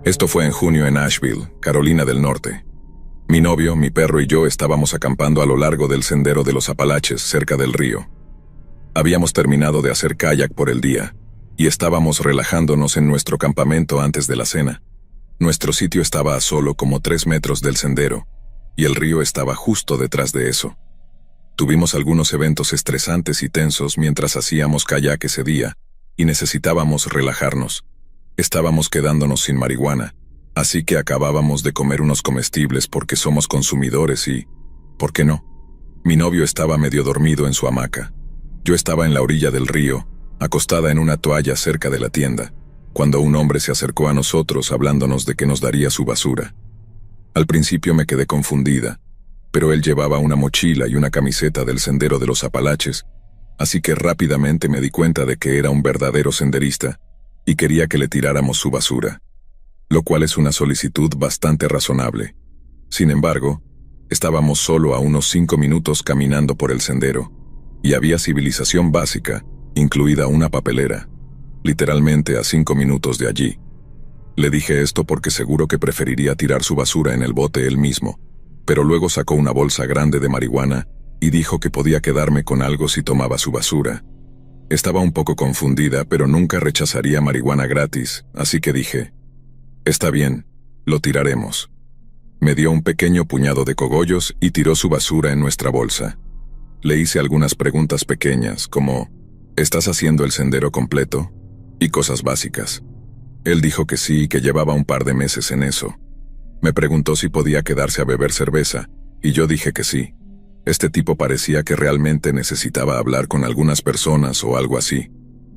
Esto fue en junio en Asheville, Carolina del Norte. Mi novio, mi perro y yo estábamos acampando a lo largo del sendero de los Apalaches, cerca del río. Habíamos terminado de hacer kayak por el día, y estábamos relajándonos en nuestro campamento antes de la cena. Nuestro sitio estaba a solo como 3 metros del sendero, y el río estaba justo detrás de eso. Tuvimos algunos eventos estresantes y tensos mientras hacíamos kayak ese día, y necesitábamos relajarnos. Estábamos quedándonos sin marihuana, así que acabábamos de comer unos comestibles porque somos consumidores y, ¿por qué no? Mi novio estaba medio dormido en su hamaca. Yo estaba en la orilla del río, acostada en una toalla cerca de la tienda, cuando un hombre se acercó a nosotros hablándonos de que nos daría su basura. Al principio me quedé confundida, pero él llevaba una mochila y una camiseta del Sendero de los Apalaches, así que rápidamente me di cuenta de que era un verdadero senderista y quería que le tiráramos su basura, lo cual es una solicitud bastante razonable. Sin embargo, estábamos solo a unos 5 minutos caminando por el sendero, y había civilización básica, incluida una papelera, literalmente a 5 minutos de allí. Le dije esto porque seguro que preferiría tirar su basura en el bote él mismo, pero luego sacó una bolsa grande de marihuana y dijo que podía quedarme con algo si tomaba su basura. Estaba un poco confundida, pero nunca rechazaría marihuana gratis, así que dije, «Está bien, lo tiraremos». Me dio un pequeño puñado de cogollos y tiró su basura en nuestra bolsa. Le hice algunas preguntas pequeñas, como, ¿estás haciendo el sendero completo? Y cosas básicas. Él dijo que sí y que llevaba un par de meses en eso. Me preguntó si podía quedarse a beber cerveza, y yo dije que sí. Este tipo parecía que realmente necesitaba hablar con algunas personas o algo así,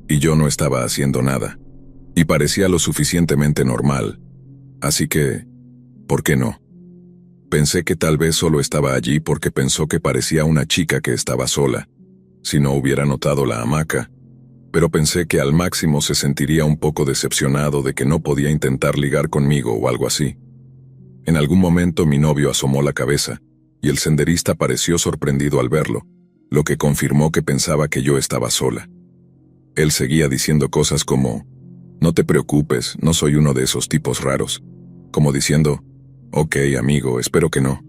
y yo no estaba haciendo nada. Y parecía lo suficientemente normal. Así que, ¿por qué no? Pensé que tal vez solo estaba allí porque pensó que parecía una chica que estaba sola, si no hubiera notado la hamaca, pero pensé que al máximo se sentiría un poco decepcionado de que no podía intentar ligar conmigo o algo así. En algún momento mi novio asomó la cabeza, y el senderista pareció sorprendido al verlo, lo que confirmó que pensaba que yo estaba sola. Él seguía diciendo cosas como, «No te preocupes, no soy uno de esos tipos raros», como diciendo, «Ok, amigo, espero que no».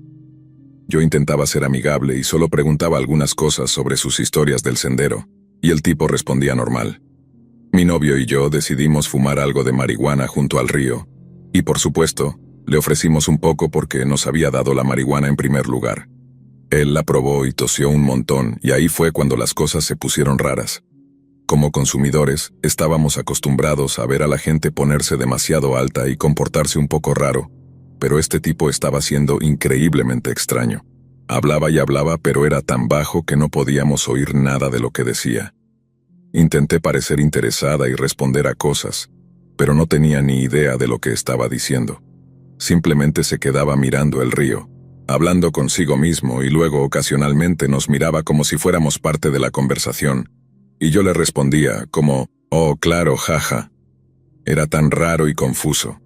Yo intentaba ser amigable y solo preguntaba algunas cosas sobre sus historias del sendero, y el tipo respondía normal. Mi novio y yo decidimos fumar algo de marihuana junto al río, y por supuesto, le ofrecimos un poco porque nos había dado la marihuana en primer lugar. Él la probó y tosió un montón, y ahí fue cuando las cosas se pusieron raras. Como consumidores, estábamos acostumbrados a ver a la gente ponerse demasiado alta y comportarse un poco raro, pero este tipo estaba siendo increíblemente extraño. Hablaba y hablaba, pero era tan bajo que no podíamos oír nada de lo que decía. Intenté parecer interesada y responder a cosas, pero no tenía ni idea de lo que estaba diciendo. Simplemente se quedaba mirando el río, hablando consigo mismo, y luego ocasionalmente nos miraba como si fuéramos parte de la conversación, y yo le respondía como, «Oh, claro, jaja». Era tan raro y confuso.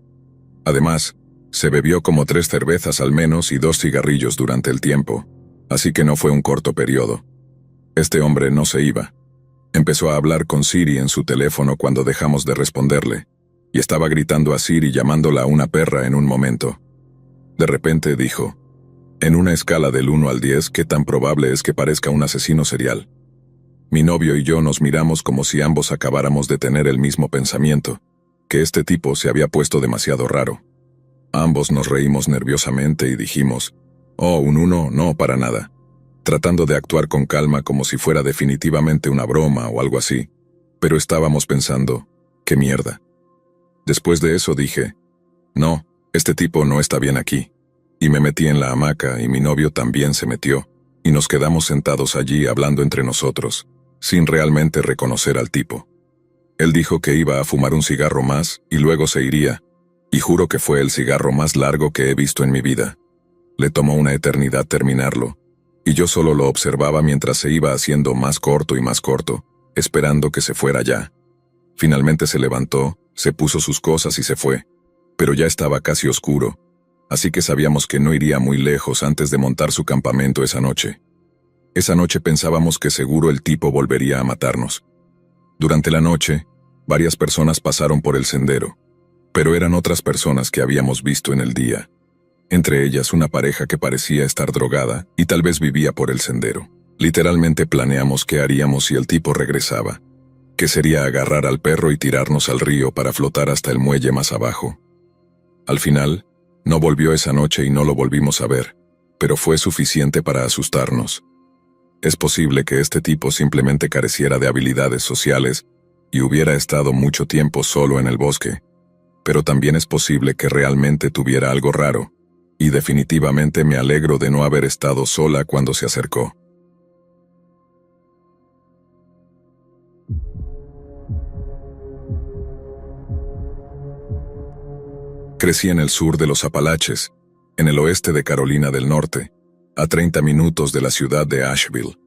Además, se bebió como 3 cervezas al menos y 2 cigarrillos durante el tiempo, así que no fue un corto periodo. Este hombre no se iba. Empezó a hablar con Siri en su teléfono cuando dejamos de responderle, y estaba gritando a Siri llamándola una perra en un momento. De repente dijo, «En una escala del 1 al 10, ¿qué tan probable es que parezca un asesino serial?». Mi novio y yo nos miramos como si ambos acabáramos de tener el mismo pensamiento, que este tipo se había puesto demasiado raro. Ambos nos reímos nerviosamente y dijimos, «Oh, un 1, no, para nada», tratando de actuar con calma como si fuera definitivamente una broma o algo así, pero estábamos pensando, «¿Qué mierda?». Después de eso dije, «No, este tipo no está bien aquí», y me metí en la hamaca y mi novio también se metió, y nos quedamos sentados allí hablando entre nosotros, sin realmente reconocer al tipo. Él dijo que iba a fumar un cigarro más y luego se iría, y juro que fue el cigarro más largo que he visto en mi vida. Le tomó una eternidad terminarlo, y yo solo lo observaba mientras se iba haciendo más corto y más corto, esperando que se fuera ya. Finalmente se levantó, se puso sus cosas y se fue, pero ya estaba casi oscuro, así que sabíamos que no iría muy lejos antes de montar su campamento esa noche. Esa noche pensábamos que seguro el tipo volvería a matarnos. Durante la noche, varias personas pasaron por el sendero. Pero eran otras personas que habíamos visto en el día, entre ellas una pareja que parecía estar drogada y tal vez vivía por el sendero. Literalmente planeamos qué haríamos si el tipo regresaba, que sería agarrar al perro y tirarnos al río para flotar hasta el muelle más abajo. Al final, no volvió esa noche y no lo volvimos a ver, pero fue suficiente para asustarnos. Es posible que este tipo simplemente careciera de habilidades sociales y hubiera estado mucho tiempo solo en el bosque, pero también es posible que realmente tuviera algo raro, y definitivamente me alegro de no haber estado sola cuando se acercó. Crecí en el sur de los Apalaches, en el oeste de Carolina del Norte, a 30 minutos de la ciudad de Asheville.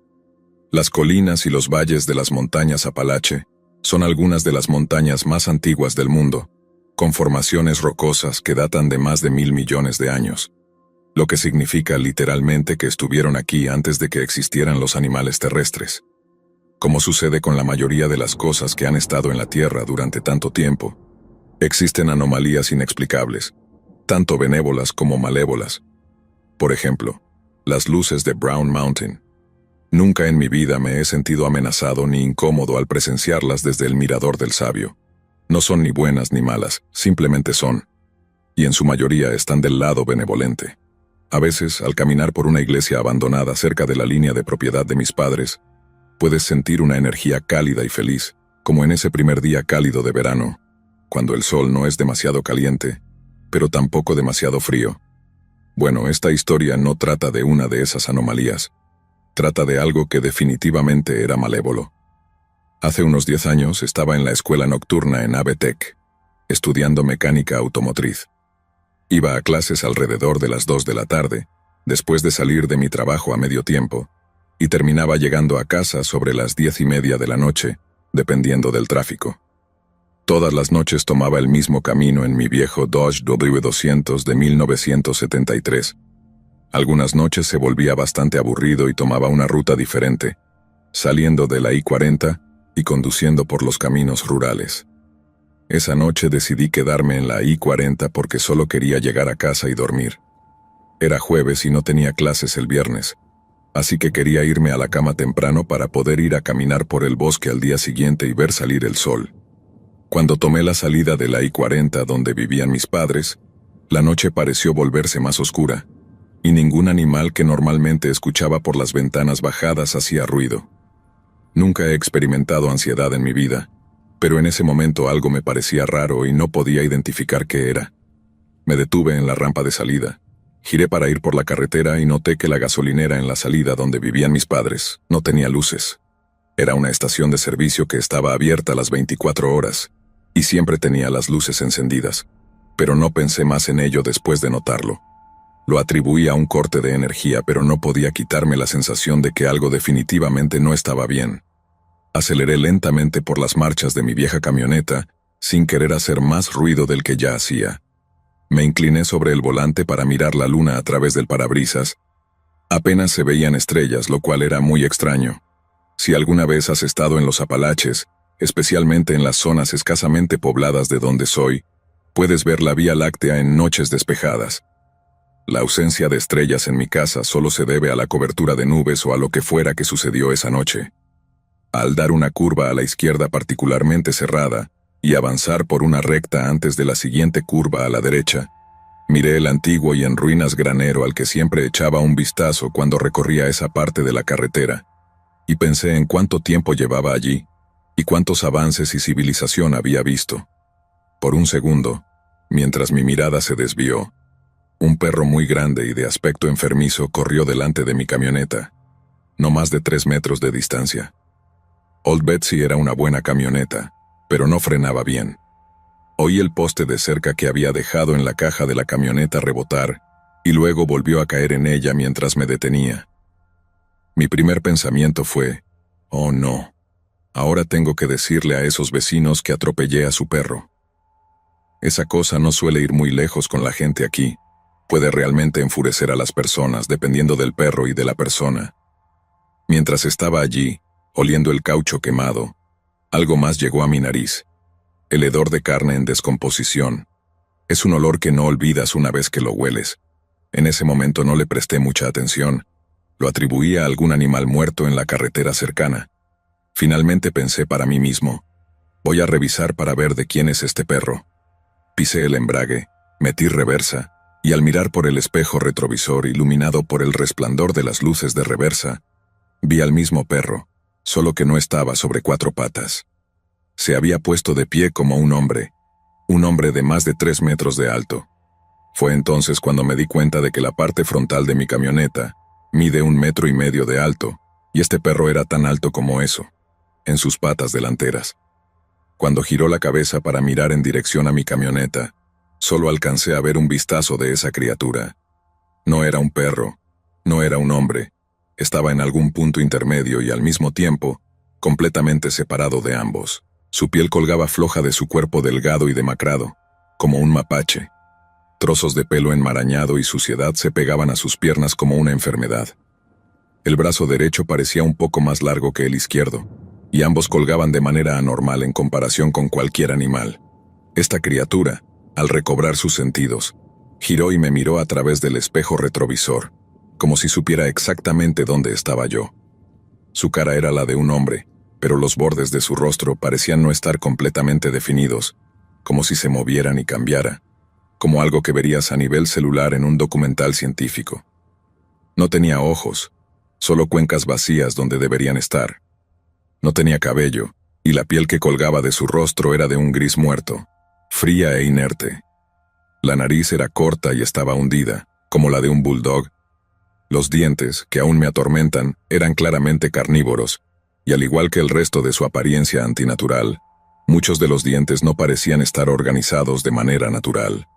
Las colinas y los valles de las montañas Apalache son algunas de las montañas más antiguas del mundo, con formaciones rocosas que datan de más de 1.000 millones de años, lo que significa literalmente que estuvieron aquí antes de que existieran los animales terrestres. Como sucede con la mayoría de las cosas que han estado en la Tierra durante tanto tiempo, existen anomalías inexplicables, tanto benévolas como malévolas. Por ejemplo, las luces de Brown Mountain. Nunca en mi vida me he sentido amenazado ni incómodo al presenciarlas desde el mirador del sabio. No son ni buenas ni malas, simplemente son. Y en su mayoría están del lado benevolente. A veces, al caminar por una iglesia abandonada cerca de la línea de propiedad de mis padres, puedes sentir una energía cálida y feliz, como en ese primer día cálido de verano, cuando el sol no es demasiado caliente, pero tampoco demasiado frío. Bueno, esta historia no trata de una de esas anomalías. Trata de algo que definitivamente era malévolo. Hace unos 10 años estaba en la escuela nocturna en ABTech, estudiando mecánica automotriz. Iba a clases alrededor de las 2 de la tarde, después de salir de mi trabajo a medio tiempo, y terminaba llegando a casa sobre las 10:30 de la noche, dependiendo del tráfico. Todas las noches tomaba el mismo camino en mi viejo Dodge W200 de 1973. Algunas noches se volvía bastante aburrido y tomaba una ruta diferente, saliendo de la I-40 y conduciendo por los caminos rurales. Esa noche decidí quedarme en la I-40 porque solo quería llegar a casa y dormir. Era jueves y no tenía clases el viernes, así que quería irme a la cama temprano para poder ir a caminar por el bosque al día siguiente y ver salir el sol. Cuando tomé la salida de la I-40 donde vivían mis padres, la noche pareció volverse más oscura, y ningún animal que normalmente escuchaba por las ventanas bajadas hacía ruido. Nunca he experimentado ansiedad en mi vida, pero en ese momento algo me parecía raro y no podía identificar qué era. Me detuve en la rampa de salida, giré para ir por la carretera y noté que la gasolinera en la salida donde vivían mis padres no tenía luces. Era una estación de servicio que estaba abierta las 24 horas, y siempre tenía las luces encendidas, pero no pensé más en ello después de notarlo. Lo atribuí a un corte de energía, pero no podía quitarme la sensación de que algo definitivamente no estaba bien. Aceleré lentamente por las marchas de mi vieja camioneta, sin querer hacer más ruido del que ya hacía. Me incliné sobre el volante para mirar la luna a través del parabrisas. Apenas se veían estrellas, lo cual era muy extraño. Si alguna vez has estado en los Apalaches, especialmente en las zonas escasamente pobladas de donde soy, puedes ver la Vía Láctea en noches despejadas. La ausencia de estrellas en mi casa solo se debe a la cobertura de nubes o a lo que fuera que sucedió esa noche. Al dar una curva a la izquierda particularmente cerrada y avanzar por una recta antes de la siguiente curva a la derecha, miré el antiguo y en ruinas granero al que siempre echaba un vistazo cuando recorría esa parte de la carretera, y pensé en cuánto tiempo llevaba allí, y cuántos avances y civilización había visto. Por un segundo, mientras mi mirada se desvió, un perro muy grande y de aspecto enfermizo corrió delante de mi camioneta, no más de 3 metros de distancia. Old Betsy era una buena camioneta, pero no frenaba bien. Oí el poste de cerca que había dejado en la caja de la camioneta rebotar, y luego volvió a caer en ella mientras me detenía. Mi primer pensamiento fue, oh no. Ahora tengo que decirle a esos vecinos que atropellé a su perro. Esa cosa no suele ir muy lejos con la gente aquí. Puede realmente enfurecer a las personas dependiendo del perro y de la persona. Mientras estaba allí, oliendo el caucho quemado, algo más llegó a mi nariz. El hedor de carne en descomposición, Es un olor que no olvidas una vez que lo hueles. En ese momento no le presté mucha atención. Lo atribuía a algún animal muerto en la carretera cercana. Finalmente pensé para mí mismo: voy a revisar para ver de quién es este perro. Pisé el embrague, metí reversa, y al mirar por el espejo retrovisor iluminado por el resplandor de las luces de reversa, vi al mismo perro, solo que no estaba sobre 4 patas. Se había puesto de pie como un hombre de más de 3 metros de alto. Fue entonces cuando me di cuenta de que la parte frontal de mi camioneta mide 1,5 metros de alto, y este perro era tan alto como eso, en sus patas delanteras. Cuando giró la cabeza para mirar en dirección a mi camioneta, solo alcancé a ver un vistazo de esa criatura. No era un perro, no era un hombre, estaba en algún punto intermedio y al mismo tiempo, completamente separado de ambos. Su piel colgaba floja de su cuerpo delgado y demacrado, como un mapache. Trozos de pelo enmarañado y suciedad se pegaban a sus piernas como una enfermedad. El brazo derecho parecía un poco más largo que el izquierdo, y ambos colgaban de manera anormal en comparación con cualquier animal. Esta criatura, al recobrar sus sentidos, giró y me miró a través del espejo retrovisor, como si supiera exactamente dónde estaba yo. Su cara era la de un hombre, pero los bordes de su rostro parecían no estar completamente definidos, como si se movieran y cambiara, como algo que verías a nivel celular en un documental científico. No tenía ojos, solo cuencas vacías donde deberían estar. No tenía cabello, y la piel que colgaba de su rostro era de un gris muerto, fría e inerte. La nariz era corta y estaba hundida, como la de un bulldog. Los dientes, que aún me atormentan, eran claramente carnívoros, y al igual que el resto de su apariencia antinatural, muchos de los dientes no parecían estar organizados de manera natural.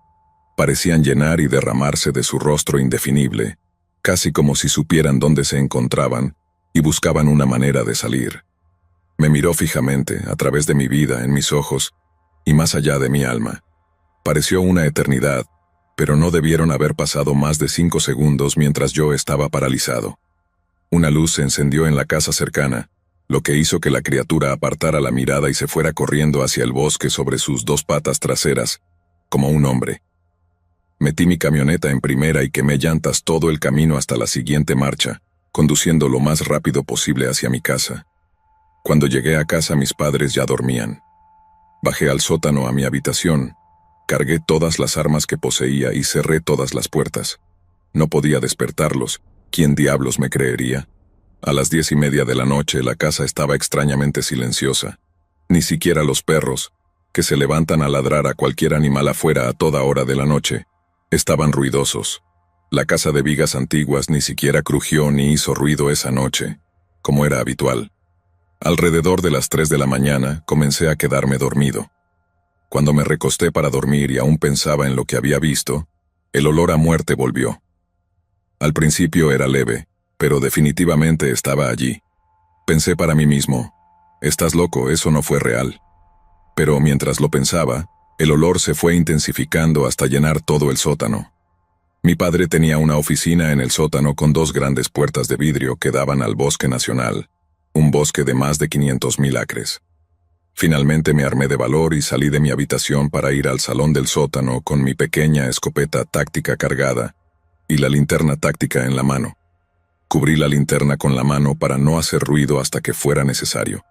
Parecían llenar y derramarse de su rostro indefinible, casi como si supieran dónde se encontraban y buscaban una manera de salir. Me miró fijamente, a través de mi vida, en mis ojos, y más allá de mi alma. Pareció una eternidad, pero no debieron haber pasado más de 5 segundos mientras yo estaba paralizado. Una luz se encendió en la casa cercana, lo que hizo que la criatura apartara la mirada y se fuera corriendo hacia el bosque sobre sus 2 patas traseras, como un hombre. Metí mi camioneta en primera y quemé llantas todo el camino hasta la siguiente marcha, conduciendo lo más rápido posible hacia mi casa. Cuando llegué a casa mis padres ya dormían. Bajé al sótano a mi habitación, cargué todas las armas que poseía y cerré todas las puertas. No podía despertarlos, ¿quién diablos me creería? A las 10:30 de la noche la casa estaba extrañamente silenciosa. Ni siquiera los perros, que se levantan a ladrar a cualquier animal afuera a toda hora de la noche, estaban ruidosos. La casa de vigas antiguas ni siquiera crujió ni hizo ruido esa noche, como era habitual. Alrededor de las 3 de la mañana comencé a quedarme dormido. Cuando me recosté para dormir y aún pensaba en lo que había visto, el olor a muerte volvió. Al principio era leve, pero definitivamente estaba allí. Pensé para mí mismo: estás loco, eso no fue real. Pero mientras lo pensaba, el olor se fue intensificando hasta llenar todo el sótano. Mi padre tenía una oficina en el sótano con 2 grandes puertas de vidrio que daban al bosque nacional, un bosque de más de 500,000 acres. Finalmente me armé de valor y salí de mi habitación para ir al salón del sótano con mi pequeña escopeta táctica cargada y la linterna táctica en la mano. Cubrí la linterna con la mano para no hacer ruido hasta que fuera necesario.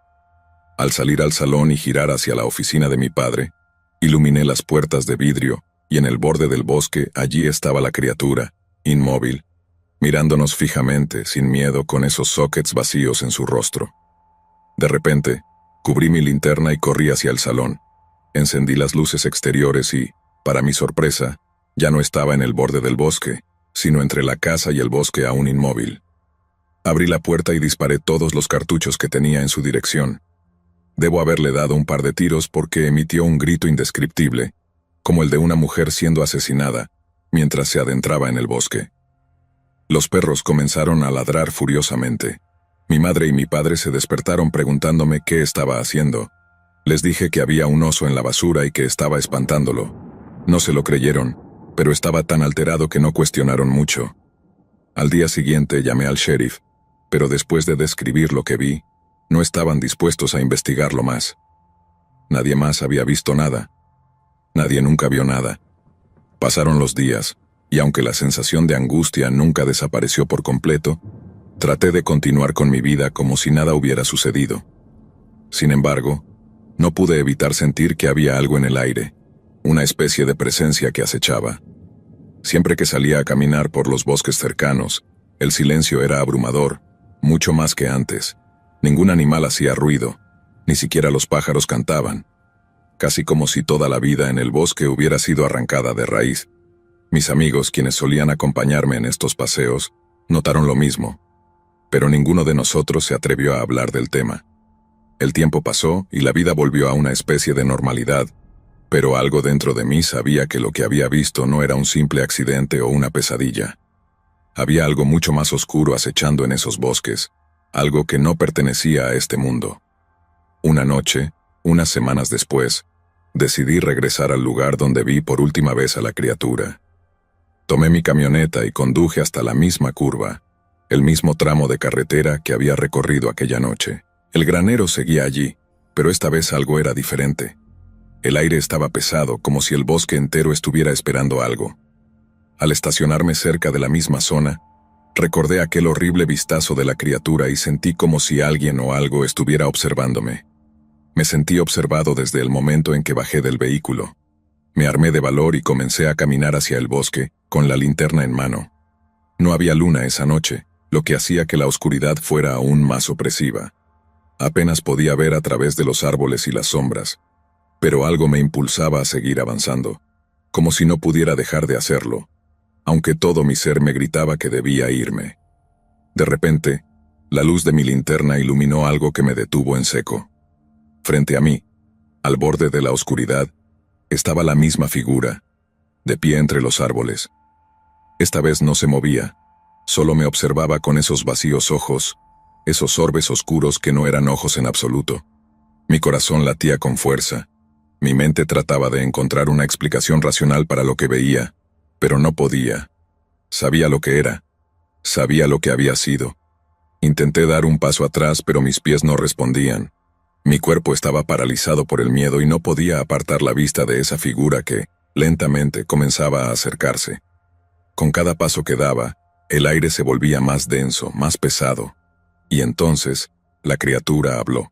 Al salir al salón y girar hacia la oficina de mi padre, iluminé las puertas de vidrio y en el borde del bosque allí estaba la criatura, inmóvil, mirándonos fijamente, sin miedo, con esos sockets vacíos en su rostro. De repente, cubrí mi linterna y corrí hacia el salón. Encendí las luces exteriores y, para mi sorpresa, ya no estaba en el borde del bosque, sino entre la casa y el bosque aún inmóvil. Abrí la puerta y disparé todos los cartuchos que tenía en su dirección. Debo haberle dado un par de tiros porque emitió un grito indescriptible, como el de una mujer siendo asesinada, mientras se adentraba en el bosque. Los perros comenzaron a ladrar furiosamente. Mi madre y mi padre se despertaron preguntándome qué estaba haciendo. Les dije que había un oso en la basura y que estaba espantándolo. No se lo creyeron, pero estaba tan alterado que no cuestionaron mucho. Al día siguiente llamé al sheriff, pero después de describir lo que vi, no estaban dispuestos a investigarlo más. Nadie más había visto nada. Nadie nunca vio nada. Pasaron los días, y aunque la sensación de angustia nunca desapareció por completo, traté de continuar con mi vida como si nada hubiera sucedido. Sin embargo, no pude evitar sentir que había algo en el aire, una especie de presencia que acechaba. Siempre que salía a caminar por los bosques cercanos, el silencio era abrumador, mucho más que antes. Ningún animal hacía ruido, ni siquiera los pájaros cantaban, casi como si toda la vida en el bosque hubiera sido arrancada de raíz. Mis amigos, quienes solían acompañarme en estos paseos, notaron lo mismo, pero ninguno de nosotros se atrevió a hablar del tema. El tiempo pasó y la vida volvió a una especie de normalidad, pero algo dentro de mí sabía que lo que había visto no era un simple accidente o una pesadilla. Había algo mucho más oscuro acechando en esos bosques, algo que no pertenecía a este mundo. Una noche, unas semanas después, decidí regresar al lugar donde vi por última vez a la criatura. Tomé mi camioneta y conduje hasta la misma curva, el mismo tramo de carretera que había recorrido aquella noche. El granero seguía allí, pero esta vez algo era diferente. El aire estaba pesado, como si el bosque entero estuviera esperando algo. Al estacionarme cerca de la misma zona, recordé aquel horrible vistazo de la criatura y sentí como si alguien o algo estuviera observándome. Me sentí observado desde el momento en que bajé del vehículo. Me armé de valor y comencé a caminar hacia el bosque, con la linterna en mano. No había luna esa noche, lo que hacía que la oscuridad fuera aún más opresiva. Apenas podía ver a través de los árboles y las sombras, pero algo me impulsaba a seguir avanzando, como si no pudiera dejar de hacerlo, aunque todo mi ser me gritaba que debía irme. De repente, la luz de mi linterna iluminó algo que me detuvo en seco. Frente a mí, al borde de la oscuridad, estaba la misma figura, de pie entre los árboles. Esta vez no se movía, solo me observaba con esos vacíos ojos, esos orbes oscuros que no eran ojos en absoluto. Mi corazón latía con fuerza. Mi mente trataba de encontrar una explicación racional para lo que veía, pero no podía. Sabía lo que era. Sabía lo que había sido. Intenté dar un paso atrás, pero mis pies no respondían. Mi cuerpo estaba paralizado por el miedo y no podía apartar la vista de esa figura que, lentamente, comenzaba a acercarse. Con cada paso que daba, el aire se volvía más denso, más pesado. Y entonces, la criatura habló.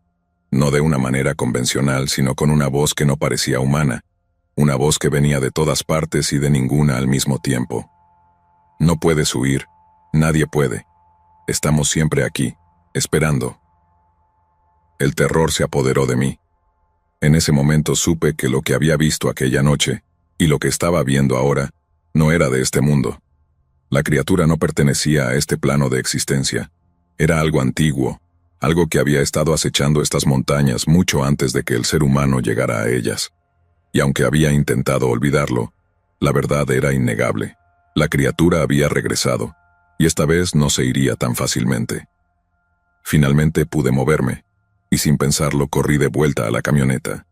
No de una manera convencional, sino con una voz que no parecía humana, una voz que venía de todas partes y de ninguna al mismo tiempo. No puedes huir, nadie puede. Estamos siempre aquí, esperando. El terror se apoderó de mí. En ese momento supe que lo que había visto aquella noche, y lo que estaba viendo ahora, no era de este mundo. La criatura no pertenecía a este plano de existencia. Era algo antiguo, algo que había estado acechando estas montañas mucho antes de que el ser humano llegara a ellas. Y aunque había intentado olvidarlo, la verdad era innegable. La criatura había regresado, y esta vez no se iría tan fácilmente. Finalmente pude moverme, y sin pensarlo corrí de vuelta a la camioneta.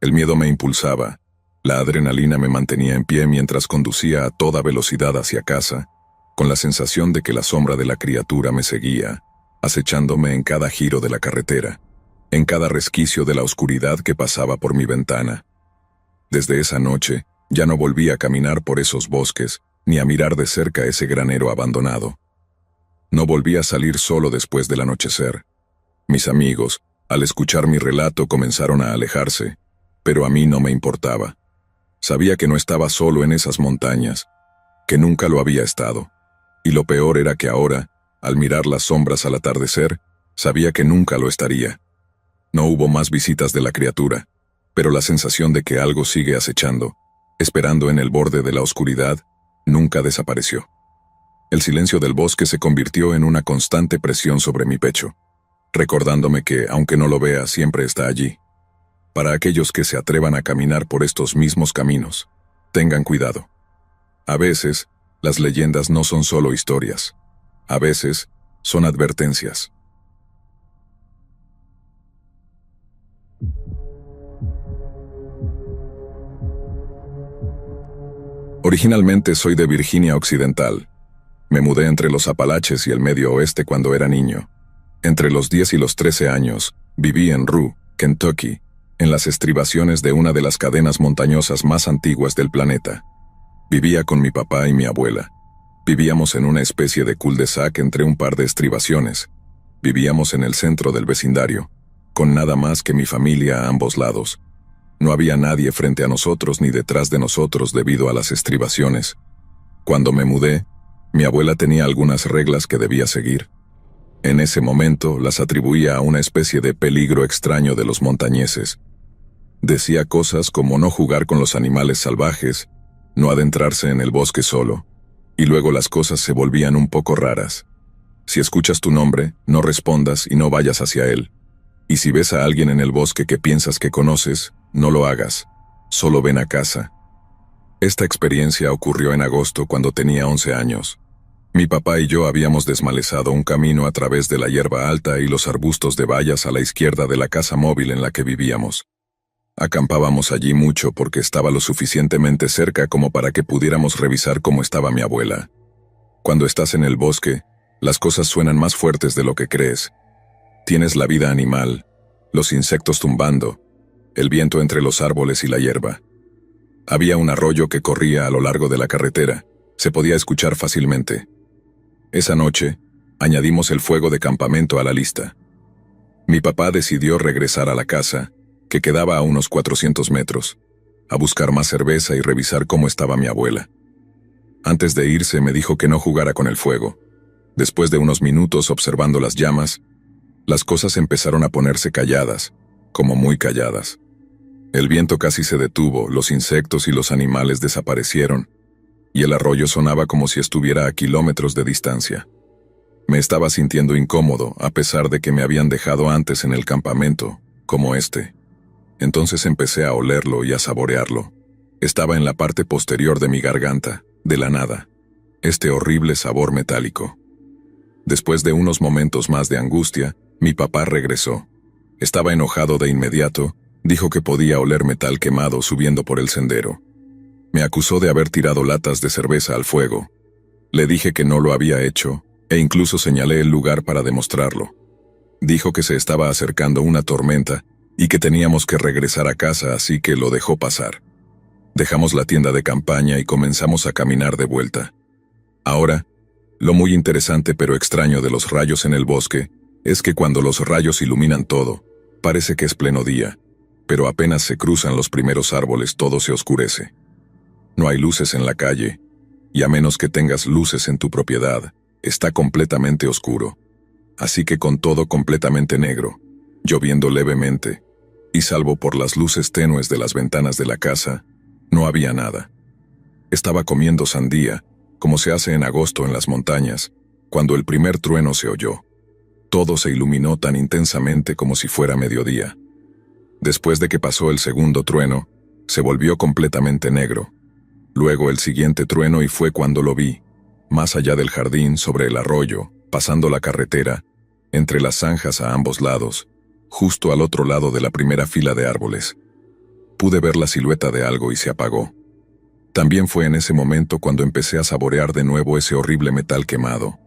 El miedo me impulsaba, la adrenalina me mantenía en pie mientras conducía a toda velocidad hacia casa, con la sensación de que la sombra de la criatura me seguía, acechándome en cada giro de la carretera, en cada resquicio de la oscuridad que pasaba por mi ventana. Desde esa noche, ya no volví a caminar por esos bosques, ni a mirar de cerca ese granero abandonado. No volví a salir solo después del anochecer. Mis amigos, al escuchar mi relato, comenzaron a alejarse, pero a mí no me importaba. Sabía que no estaba solo en esas montañas, que nunca lo había estado, y lo peor era que ahora, al mirar las sombras al atardecer, sabía que nunca lo estaría. No hubo más visitas de la criatura, pero la sensación de que algo sigue acechando, esperando en el borde de la oscuridad, nunca desapareció. El silencio del bosque se convirtió en una constante presión sobre mi pecho, recordándome que, aunque no lo vea, siempre está allí. Para aquellos que se atrevan a caminar por estos mismos caminos, tengan cuidado. A veces, las leyendas no son solo historias. A veces, son advertencias. Originalmente soy de Virginia Occidental. Me mudé entre los Apalaches y el Medio Oeste cuando era niño. Entre los 10 y los 13 años, viví en Rue, Kentucky, en las estribaciones de una de las cadenas montañosas más antiguas del planeta. Vivía con mi papá y mi abuela. Vivíamos en una especie de cul-de-sac entre un par de estribaciones. Vivíamos en el centro del vecindario, con nada más que mi familia a ambos lados. No había nadie frente a nosotros ni detrás de nosotros debido a las estribaciones. Cuando me mudé, mi abuela tenía algunas reglas que debía seguir. En ese momento las atribuía a una especie de peligro extraño de los montañeses. Decía cosas como no jugar con los animales salvajes, no adentrarse en el bosque solo, y luego las cosas se volvían un poco raras. Si escuchas tu nombre, no respondas y no vayas hacia él. Y si ves a alguien en el bosque que piensas que conoces, no lo hagas, solo ven a casa. Esta experiencia ocurrió en agosto cuando tenía 11 años. Mi papá y yo habíamos desmalezado un camino a través de la hierba alta y los arbustos de bayas a la izquierda de la casa móvil en la que vivíamos. Acampábamos allí mucho porque estaba lo suficientemente cerca como para que pudiéramos revisar cómo estaba mi abuela. Cuando estás en el bosque, las cosas suenan más fuertes de lo que crees. Tienes la vida animal, los insectos tumbando, el viento entre los árboles y la hierba. Había un arroyo que corría a lo largo de la carretera, se podía escuchar fácilmente. Esa noche, añadimos el fuego de campamento a la lista. Mi papá decidió regresar a la casa, que quedaba a unos 400 metros, a buscar más cerveza y revisar cómo estaba mi abuela. Antes de irse me dijo que no jugara con el fuego. Después de unos minutos observando las llamas, las cosas empezaron a ponerse calladas, como muy calladas. El viento casi se detuvo, los insectos y los animales desaparecieron, y el arroyo sonaba como si estuviera a kilómetros de distancia. Me estaba sintiendo incómodo, a pesar de que me habían dejado antes en el campamento, como este. Entonces empecé a olerlo y a saborearlo. Estaba en la parte posterior de mi garganta, de la nada. Este horrible sabor metálico. Después de unos momentos más de angustia, mi papá regresó. Estaba enojado de inmediato, dijo que podía oler metal quemado subiendo por el sendero. Me acusó de haber tirado latas de cerveza al fuego. Le dije que no lo había hecho, e incluso señalé el lugar para demostrarlo. Dijo que se estaba acercando una tormenta, y que teníamos que regresar a casa, así que lo dejó pasar. Dejamos la tienda de campaña y comenzamos a caminar de vuelta. Ahora, lo muy interesante pero extraño de los rayos en el bosque es que cuando los rayos iluminan todo, parece que es pleno día, pero apenas se cruzan los primeros árboles todo se oscurece. No hay luces en la calle, y a menos que tengas luces en tu propiedad, está completamente oscuro. Así que con todo completamente negro, lloviendo levemente, y salvo por las luces tenues de las ventanas de la casa, no había nada. Estaba comiendo sandía, como se hace en agosto en las montañas, cuando el primer trueno se oyó. Todo se iluminó tan intensamente como si fuera mediodía. Después de que pasó el segundo trueno, se volvió completamente negro. Luego el siguiente trueno y fue cuando lo vi, más allá del jardín, sobre el arroyo, pasando la carretera, entre las zanjas a ambos lados, justo al otro lado de la primera fila de árboles. Pude ver la silueta de algo y se apagó. También fue en ese momento cuando empecé a saborear de nuevo ese horrible metal quemado.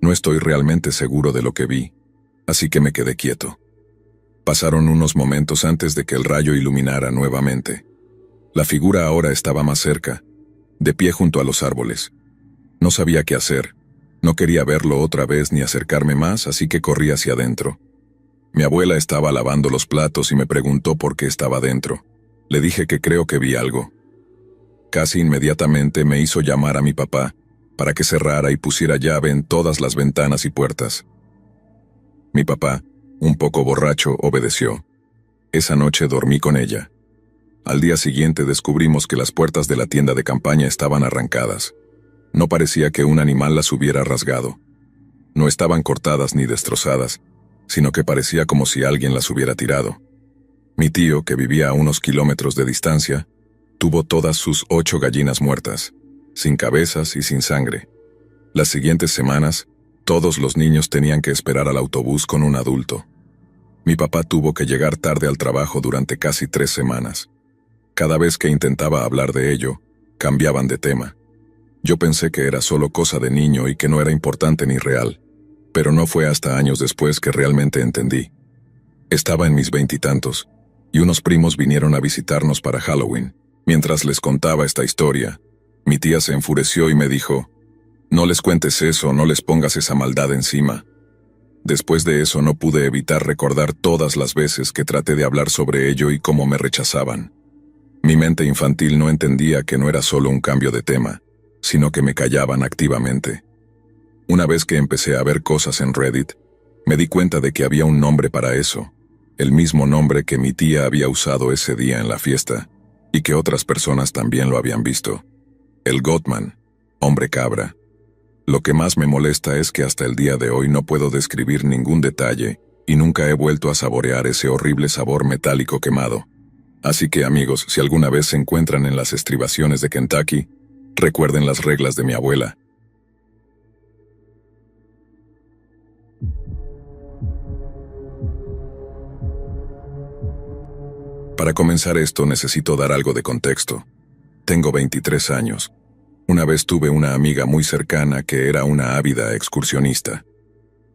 No estoy realmente seguro de lo que vi, así que me quedé quieto. Pasaron unos momentos antes de que el rayo iluminara nuevamente. La figura ahora estaba más cerca, de pie junto a los árboles. No sabía qué hacer, no quería verlo otra vez ni acercarme más, así que corrí hacia adentro. Mi abuela estaba lavando los platos y me preguntó por qué estaba dentro. Le dije que creo que vi algo. Casi inmediatamente me hizo llamar a mi papá, para que cerrara y pusiera llave en todas las ventanas y puertas. Mi papá, un poco borracho, obedeció. Esa noche dormí con ella. Al día siguiente descubrimos que las puertas de la tienda de campaña estaban arrancadas. No parecía que un animal las hubiera rasgado. No estaban cortadas ni destrozadas, sino que parecía como si alguien las hubiera tirado. Mi tío, que vivía a unos kilómetros de distancia, tuvo todas sus 8 gallinas muertas, sin cabezas y sin sangre. Las siguientes semanas, todos los niños tenían que esperar al autobús con un adulto. Mi papá tuvo que llegar tarde al trabajo durante casi 3 semanas. Cada vez que intentaba hablar de ello, cambiaban de tema. Yo pensé que era solo cosa de niño y que no era importante ni real, pero no fue hasta años después que realmente entendí. Estaba en mis 20 y tantos, y unos primos vinieron a visitarnos para Halloween. Mientras les contaba esta historia, Mi tía se enfureció y me dijo, «No les cuentes eso, no les pongas esa maldad encima». Después de eso no pude evitar recordar todas las veces que traté de hablar sobre ello y cómo me rechazaban. Mi mente infantil no entendía que no era solo un cambio de tema, sino que me callaban activamente. Una vez que empecé a ver cosas en Reddit, me di cuenta de que había un nombre para eso, el mismo nombre que mi tía había usado ese día en la fiesta, y que otras personas también lo habían visto. El Goatman, hombre cabra. Lo que más me molesta es que hasta el día de hoy no puedo describir ningún detalle y nunca he vuelto a saborear ese horrible sabor metálico quemado. Así que amigos, si alguna vez se encuentran en las estribaciones de Kentucky, recuerden las reglas de mi abuela. Para comenzar esto necesito dar algo de contexto. Tengo 23 años. Una vez tuve una amiga muy cercana que era una ávida excursionista.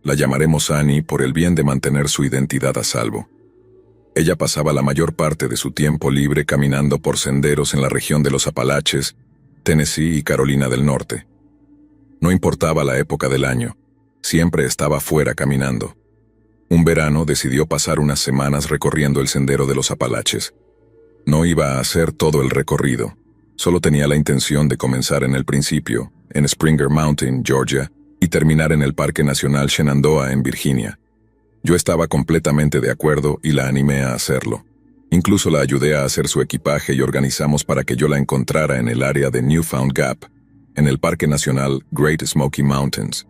La llamaremos Annie por el bien de mantener su identidad a salvo. Ella pasaba la mayor parte de su tiempo libre caminando por senderos en la región de los Apalaches, Tennessee y Carolina del Norte. No importaba la época del año, siempre estaba fuera caminando. Un verano decidió pasar unas semanas recorriendo el sendero de los Apalaches. No iba a hacer todo el recorrido, solo tenía la intención de comenzar en el principio, en Springer Mountain, Georgia, y terminar en el Parque Nacional Shenandoah en Virginia. Yo estaba completamente de acuerdo y la animé a hacerlo. Incluso la ayudé a hacer su equipaje y organizamos para que yo la encontrara en el área de Newfound Gap, en el Parque Nacional Great Smoky Mountains.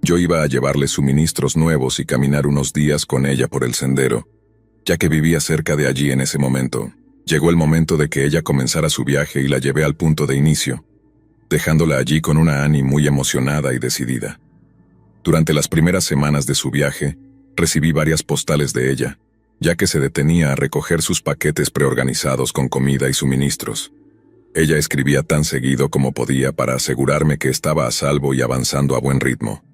Yo iba a llevarle suministros nuevos y caminar unos días con ella por el sendero, ya que vivía cerca de allí en ese momento. Llegó el momento de que ella comenzara su viaje y la llevé al punto de inicio, dejándola allí con una Annie muy emocionada y decidida. Durante las primeras semanas de su viaje, recibí varias postales de ella, ya que se detenía a recoger sus paquetes preorganizados con comida y suministros. Ella escribía tan seguido como podía para asegurarme que estaba a salvo y avanzando a buen ritmo.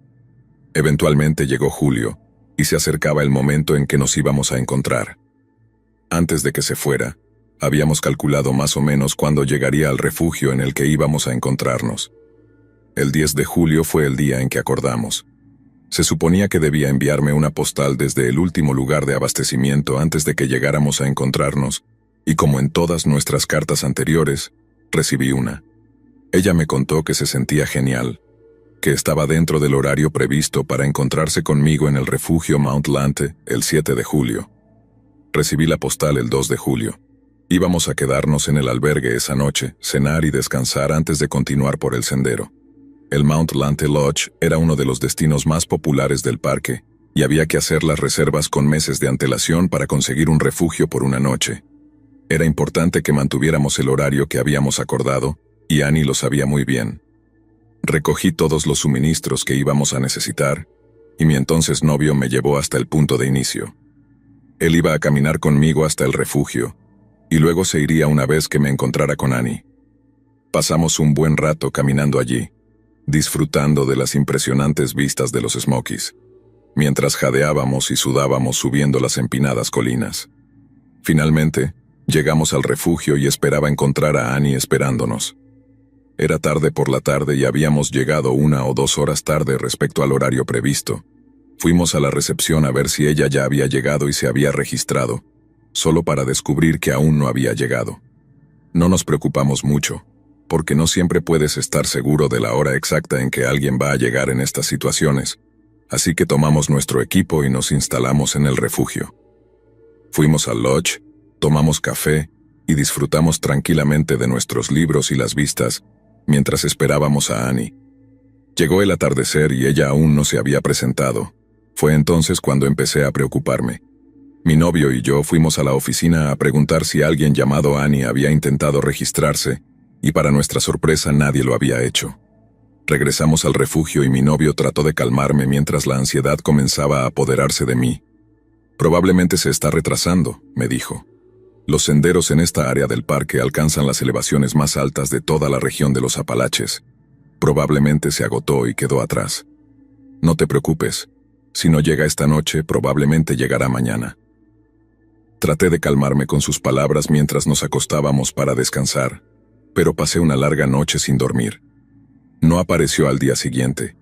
Eventualmente llegó julio, y se acercaba el momento en que nos íbamos a encontrar. Antes de que se fuera, habíamos calculado más o menos cuándo llegaría al refugio en el que íbamos a encontrarnos. El 10 de julio fue el día en que acordamos. Se suponía que debía enviarme una postal desde el último lugar de abastecimiento antes de que llegáramos a encontrarnos, y como en todas nuestras cartas anteriores, recibí una. Ella me contó que se sentía genial, que estaba dentro del horario previsto para encontrarse conmigo en el refugio Mount Lante el 7 de julio. Recibí la postal el 2 de julio. Íbamos a quedarnos en el albergue esa noche, cenar y descansar antes de continuar por el sendero. El Mount Lante Lodge era uno de los destinos más populares del parque, y había que hacer las reservas con meses de antelación para conseguir un refugio por una noche. Era importante que mantuviéramos el horario que habíamos acordado, y Annie lo sabía muy bien. Recogí todos los suministros que íbamos a necesitar, y mi entonces novio me llevó hasta el punto de inicio. Él iba a caminar conmigo hasta el refugio, y luego se iría una vez que me encontrara con Annie. Pasamos un buen rato caminando allí, disfrutando de las impresionantes vistas de los Smokies, mientras jadeábamos y sudábamos subiendo las empinadas colinas. Finalmente, llegamos al refugio y esperaba encontrar a Annie esperándonos. Era tarde por la tarde y habíamos llegado 1 o 2 horas tarde respecto al horario previsto. Fuimos a la recepción a ver si ella ya había llegado y se había registrado, solo para descubrir que aún no había llegado. No nos preocupamos mucho, porque no siempre puedes estar seguro de la hora exacta en que alguien va a llegar en estas situaciones, así que tomamos nuestro equipo y nos instalamos en el refugio. Fuimos al lodge, tomamos café y disfrutamos tranquilamente de nuestros libros y las vistas, mientras esperábamos a Annie. Llegó el atardecer y ella aún no se había presentado. Fue entonces cuando empecé a preocuparme. Mi novio y yo fuimos a la oficina a preguntar si alguien llamado Annie había intentado registrarse, y para nuestra sorpresa nadie lo había hecho. Regresamos al refugio y mi novio trató de calmarme mientras la ansiedad comenzaba a apoderarse de mí. Probablemente se está retrasando, me dijo. Los senderos en esta área del parque alcanzan las elevaciones más altas de toda la región de los Apalaches. Probablemente se agotó y quedó atrás. No te preocupes. Si no llega esta noche, probablemente llegará mañana. Traté de calmarme con sus palabras mientras nos acostábamos para descansar. pero pasé una larga noche sin dormir. No apareció al día siguiente.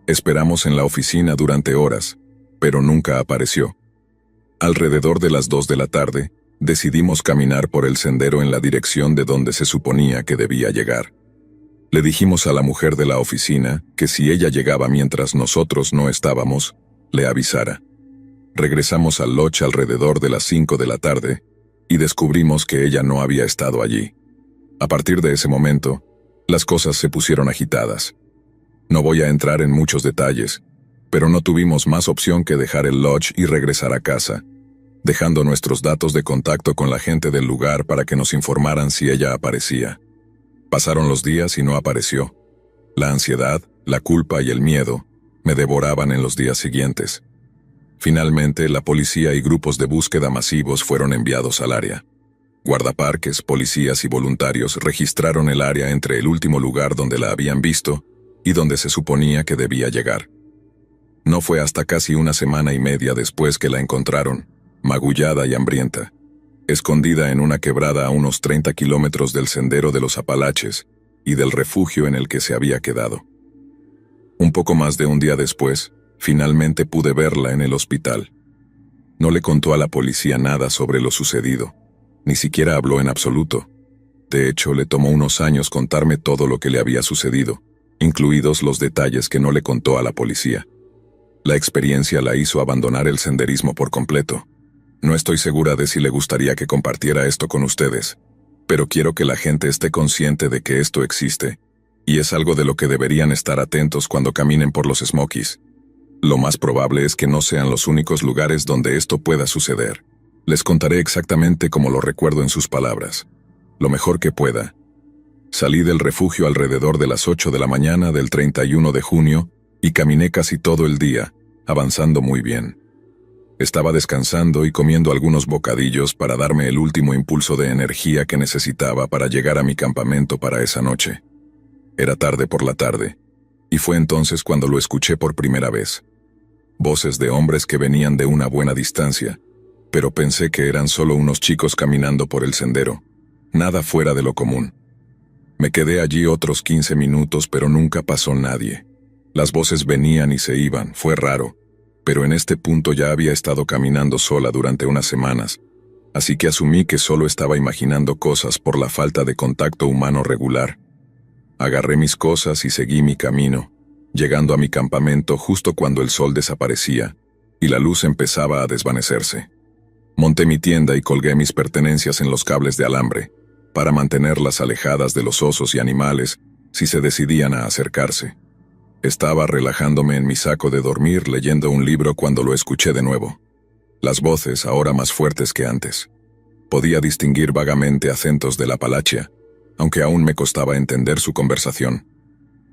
Esperamos en la oficina durante horas, pero nunca apareció. Alrededor de las 2 de la tarde, decidimos caminar por el sendero en la dirección de donde se suponía que debía llegar. Le dijimos a la mujer de la oficina que si ella llegaba mientras nosotros no estábamos, le avisara. Regresamos al lodge alrededor de las 5 de la tarde y descubrimos que ella no había estado allí. A partir de ese momento, las cosas se pusieron agitadas. No voy a entrar en muchos detalles, pero no tuvimos más opción que dejar el lodge y regresar a casa, dejando nuestros datos de contacto con la gente del lugar para que nos informaran si ella aparecía. Pasaron los días y no apareció. La ansiedad, la culpa y el miedo me devoraban en los días siguientes. Finalmente, la policía y grupos de búsqueda masivos fueron enviados al área. Guardaparques, policías y voluntarios registraron el área entre el último lugar donde la habían visto y donde se suponía que debía llegar. No fue hasta casi una semana y media después que la encontraron, magullada y hambrienta, escondida en una quebrada a unos 30 kilómetros del sendero de los Apalaches y del refugio en el que se había quedado. Un poco más de un día después, finalmente pude verla en el hospital. No le contó a la policía nada sobre lo sucedido, ni siquiera habló en absoluto. De hecho, le tomó unos años contarme todo lo que le había sucedido, incluidos los detalles que no le contó a la policía. La experiencia la hizo abandonar el senderismo por completo. No estoy segura de si le gustaría que compartiera esto con ustedes, pero quiero que la gente esté consciente de que esto existe, y es algo de lo que deberían estar atentos cuando caminen por los Smokies. Lo más probable es que no sean los únicos lugares donde esto pueda suceder. Les contaré exactamente como lo recuerdo en sus palabras. Lo mejor que pueda. Salí del refugio alrededor de las 8 de la mañana del 31 de junio y caminé casi todo el día, avanzando muy bien. Estaba descansando y comiendo algunos bocadillos para darme el último impulso de energía que necesitaba para llegar a mi campamento para esa noche. Era tarde por la tarde, y fue entonces cuando lo escuché por primera vez. Voces de hombres que venían de una buena distancia, pero pensé que eran solo unos chicos caminando por el sendero, nada fuera de lo común. Me quedé allí otros 15 minutos, pero nunca pasó nadie. Las voces venían y se iban, fue raro, pero en este punto ya había estado caminando sola durante unas semanas, así que asumí que solo estaba imaginando cosas por la falta de contacto humano regular. Agarré mis cosas y seguí mi camino, llegando a mi campamento justo cuando el sol desaparecía y la luz empezaba a desvanecerse. Monté mi tienda y colgué mis pertenencias en los cables de alambre, para mantenerlas alejadas de los osos y animales si se decidían a acercarse. Estaba relajándome en mi saco de dormir leyendo un libro cuando lo escuché de nuevo. Las voces ahora más fuertes que antes. Podía distinguir vagamente acentos del Apalachia, aunque aún me costaba entender su conversación.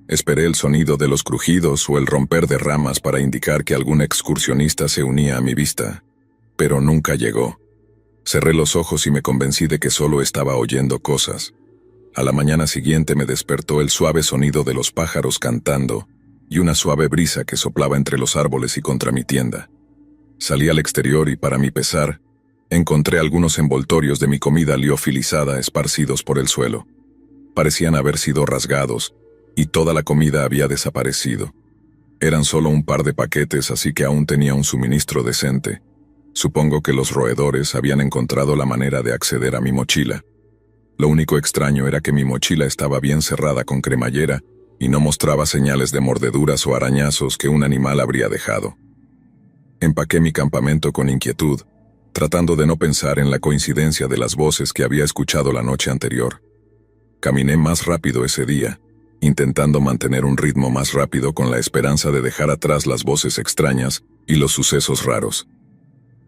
Esperé el sonido de los crujidos o el romper de ramas para indicar que algún excursionista se unía a mi vista, pero nunca llegó. Cerré los ojos y me convencí de que solo estaba oyendo cosas. A la mañana siguiente me despertó el suave sonido de los pájaros cantando y una suave brisa que soplaba entre los árboles y contra mi tienda. Salí al exterior y, para mi pesar, encontré algunos envoltorios de mi comida liofilizada esparcidos por el suelo. Parecían haber sido rasgados, y toda la comida había desaparecido. Eran solo un par de paquetes, así que aún tenía un suministro decente. Supongo que los roedores habían encontrado la manera de acceder a mi mochila. Lo único extraño era que mi mochila estaba bien cerrada con cremallera y no mostraba señales de mordeduras o arañazos que un animal habría dejado. Empaqué mi campamento con inquietud, tratando de no pensar en la coincidencia de las voces que había escuchado la noche anterior. Caminé más rápido ese día, intentando mantener un ritmo más rápido con la esperanza de dejar atrás las voces extrañas y los sucesos raros.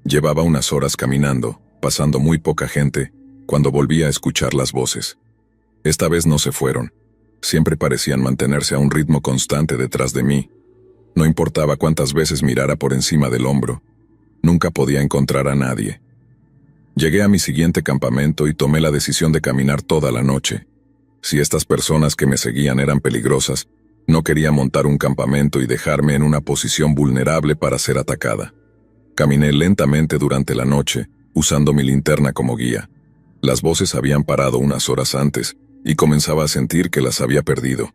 Llevaba unas horas caminando, pasando muy poca gente, cuando volví a escuchar las voces. Esta vez no se fueron. Siempre parecían mantenerse a un ritmo constante detrás de mí. No importaba cuántas veces mirara por encima del hombro, nunca podía encontrar a nadie. Llegué a mi siguiente campamento y tomé la decisión de caminar toda la noche. Si estas personas que me seguían eran peligrosas, no quería montar un campamento y dejarme en una posición vulnerable para ser atacada. Caminé lentamente durante la noche, usando mi linterna como guía. Las voces habían parado unas horas antes, y comenzaba a sentir que las había perdido,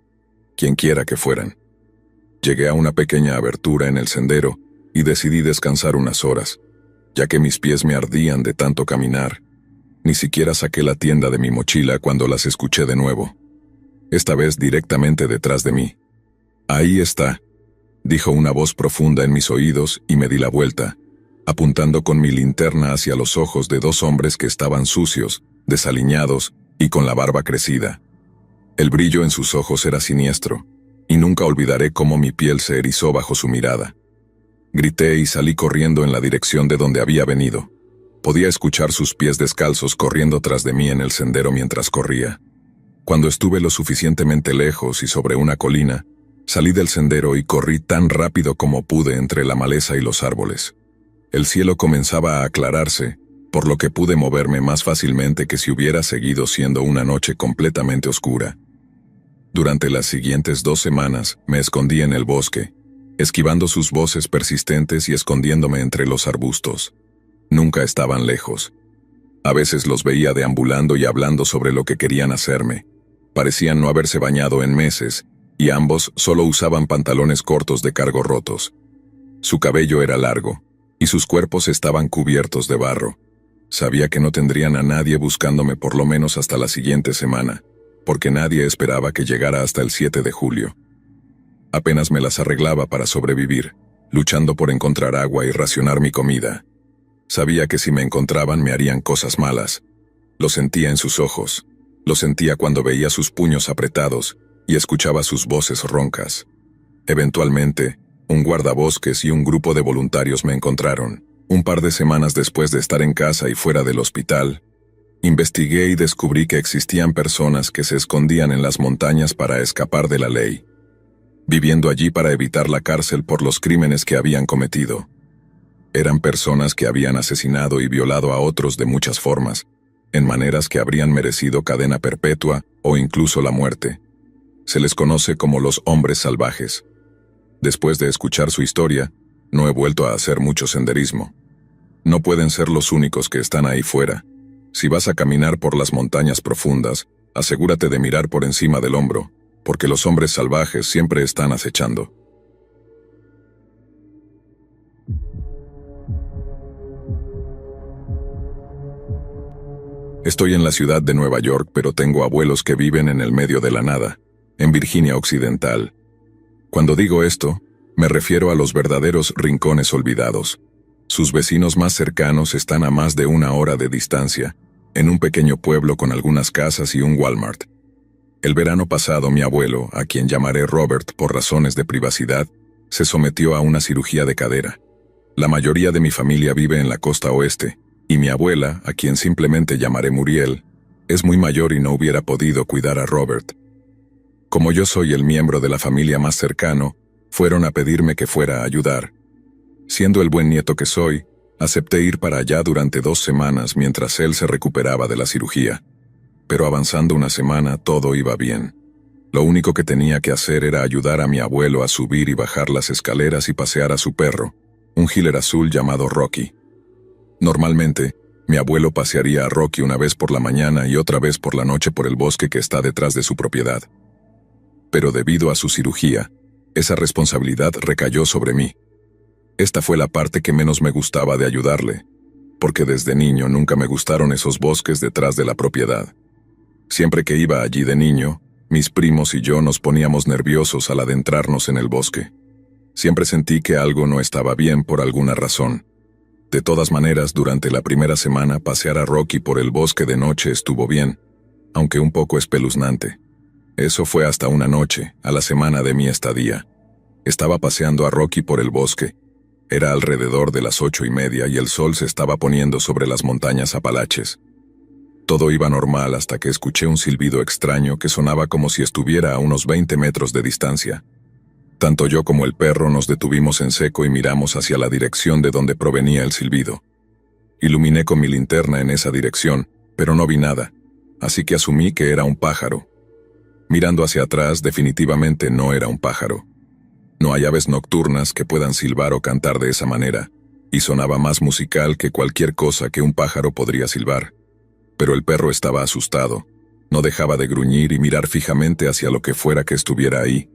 quienquiera que fueran. Llegué a una pequeña abertura en el sendero y decidí descansar unas horas, ya que mis pies me ardían de tanto caminar. Ni siquiera saqué la tienda de mi mochila cuando las escuché de nuevo. Esta vez directamente detrás de mí. «Ahí está», dijo una voz profunda en mis oídos y me di la vuelta, apuntando con mi linterna hacia los ojos de dos hombres que estaban sucios, desaliñados y con la barba crecida. El brillo en sus ojos era siniestro, y nunca olvidaré cómo mi piel se erizó bajo su mirada. Grité y salí corriendo en la dirección de donde había venido. Podía escuchar sus pies descalzos corriendo tras de mí en el sendero mientras corría. Cuando estuve lo suficientemente lejos y sobre una colina, salí del sendero y corrí tan rápido como pude entre la maleza y los árboles. El cielo comenzaba a aclararse, por lo que pude moverme más fácilmente que si hubiera seguido siendo una noche completamente oscura. Durante las siguientes 2 semanas me escondí en el bosque, esquivando sus voces persistentes y escondiéndome entre los arbustos. Nunca estaban lejos. A veces los veía deambulando y hablando sobre lo que querían hacerme. Parecían no haberse bañado en meses, y ambos solo usaban pantalones cortos de cargo rotos. Su cabello era largo, y sus cuerpos estaban cubiertos de barro. Sabía que no tendrían a nadie buscándome por lo menos hasta la siguiente semana, porque nadie esperaba que llegara hasta el 7 de julio. Apenas me las arreglaba para sobrevivir, luchando por encontrar agua y racionar mi comida. Sabía que si me encontraban me harían cosas malas. Lo sentía en sus ojos, lo sentía cuando veía sus puños apretados y escuchaba sus voces roncas. Eventualmente, un guardabosques y un grupo de voluntarios me encontraron. Un par de semanas después de estar en casa y fuera del hospital, investigué y descubrí que existían personas que se escondían en las montañas para escapar de la ley, viviendo allí para evitar la cárcel por los crímenes que habían cometido. Eran personas que habían asesinado y violado a otros de muchas formas, en maneras que habrían merecido cadena perpetua o incluso la muerte. Se les conoce como los hombres salvajes. Después de escuchar su historia, no he vuelto a hacer mucho senderismo. No pueden ser los únicos que están ahí fuera. Si vas a caminar por las montañas profundas, asegúrate de mirar por encima del hombro, porque los hombres salvajes siempre están acechando. Estoy en la ciudad de Nueva York, pero tengo abuelos que viven en el medio de la nada, en Virginia Occidental. Cuando digo esto, me refiero a los verdaderos rincones olvidados. Sus vecinos más cercanos están a más de 1 hora de distancia, en un pequeño pueblo con algunas casas y un Walmart. El verano pasado mi abuelo, a quien llamaré Robert por razones de privacidad, se sometió a una cirugía de cadera. La mayoría de mi familia vive en la costa oeste, y mi abuela, a quien simplemente llamaré Muriel, es muy mayor y no hubiera podido cuidar a Robert. Como yo soy el miembro de la familia más cercano, fueron a pedirme que fuera a ayudar. Siendo el buen nieto que soy, acepté ir para allá durante 2 semanas mientras él se recuperaba de la cirugía. Pero avanzando una semana todo iba bien. Lo único que tenía que hacer era ayudar a mi abuelo a subir y bajar las escaleras y pasear a su perro, un Heeler azul llamado Rocky. Normalmente, mi abuelo pasearía a Rocky una vez por la mañana y otra vez por la noche por el bosque que está detrás de su propiedad. Pero debido a su cirugía, esa responsabilidad recayó sobre mí. Esta fue la parte que menos me gustaba de ayudarle, porque desde niño nunca me gustaron esos bosques detrás de la propiedad. Siempre que iba allí de niño, mis primos y yo nos poníamos nerviosos al adentrarnos en el bosque. Siempre sentí que algo no estaba bien por alguna razón. De todas maneras, durante la primera semana pasear a Rocky por el bosque de noche estuvo bien, aunque un poco espeluznante. Eso fue hasta una noche, a la semana de mi estadía. Estaba paseando a Rocky por el bosque. Era alrededor de las 8:30 y el sol se estaba poniendo sobre las montañas Apalaches. Todo iba normal hasta que escuché un silbido extraño que sonaba como si estuviera a unos 20 metros de distancia. Tanto yo como el perro nos detuvimos en seco y miramos hacia la dirección de donde provenía el silbido. Iluminé con mi linterna en esa dirección, pero no vi nada, así que asumí que era un pájaro. Mirando hacia atrás, definitivamente no era un pájaro. No hay aves nocturnas que puedan silbar o cantar de esa manera, y sonaba más musical que cualquier cosa que un pájaro podría silbar. Pero el perro estaba asustado, No dejaba de gruñir y mirar fijamente hacia lo que fuera que estuviera ahí,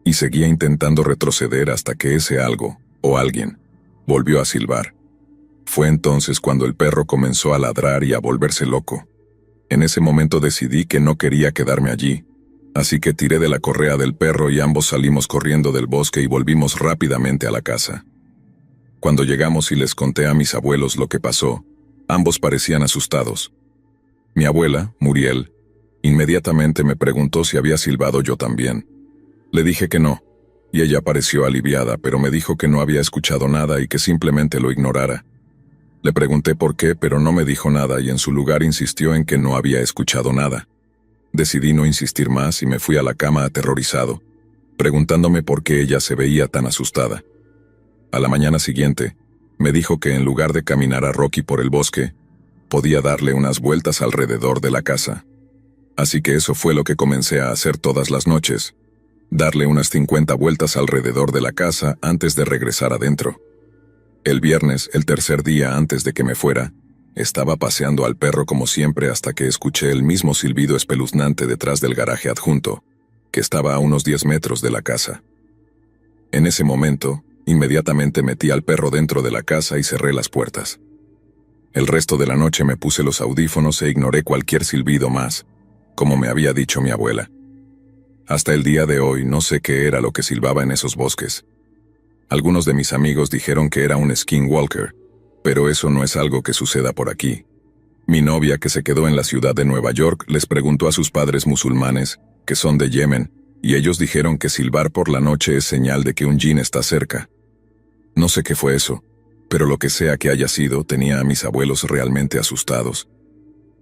y seguía intentando retroceder hasta que ese algo, o alguien, volvió a silbar. Fue entonces cuando el perro comenzó a ladrar y a volverse loco. En ese momento decidí que no quería quedarme allí, así que tiré de la correa del perro y ambos salimos corriendo del bosque y volvimos rápidamente a la casa. Cuando llegamos y les conté a mis abuelos lo que pasó, ambos parecían asustados. Mi abuela, Muriel, inmediatamente me preguntó si había silbado yo también. Le dije que no, y ella pareció aliviada, pero me dijo que no había escuchado nada y que simplemente lo ignorara. Le pregunté por qué, pero no me dijo nada y en su lugar insistió en que no había escuchado nada. Decidí no insistir más y me fui a la cama aterrorizado, preguntándome por qué ella se veía tan asustada. A la mañana siguiente, me dijo que en lugar de caminar a Rocky por el bosque, podía darle unas vueltas alrededor de la casa. Así que eso fue lo que comencé a hacer todas las noches, darle unas 50 vueltas alrededor de la casa antes de regresar adentro. El viernes, el tercer día antes de que me fuera, estaba paseando al perro como siempre hasta que escuché el mismo silbido espeluznante detrás del garaje adjunto, que estaba a unos 10 metros de la casa. En ese momento, inmediatamente metí al perro dentro de la casa y cerré las puertas. El resto de la noche me puse los audífonos e ignoré cualquier silbido más, como me había dicho mi abuela. Hasta el día de hoy no sé qué era lo que silbaba en esos bosques. Algunos de mis amigos dijeron que era un skinwalker, pero eso no es algo que suceda por aquí. Mi novia, que se quedó en la ciudad de Nueva York, les preguntó a sus padres musulmanes, que son de Yemen, y ellos dijeron que silbar por la noche es señal de que un jinn está cerca. No sé qué fue eso, pero lo que sea que haya sido, tenía a mis abuelos realmente asustados.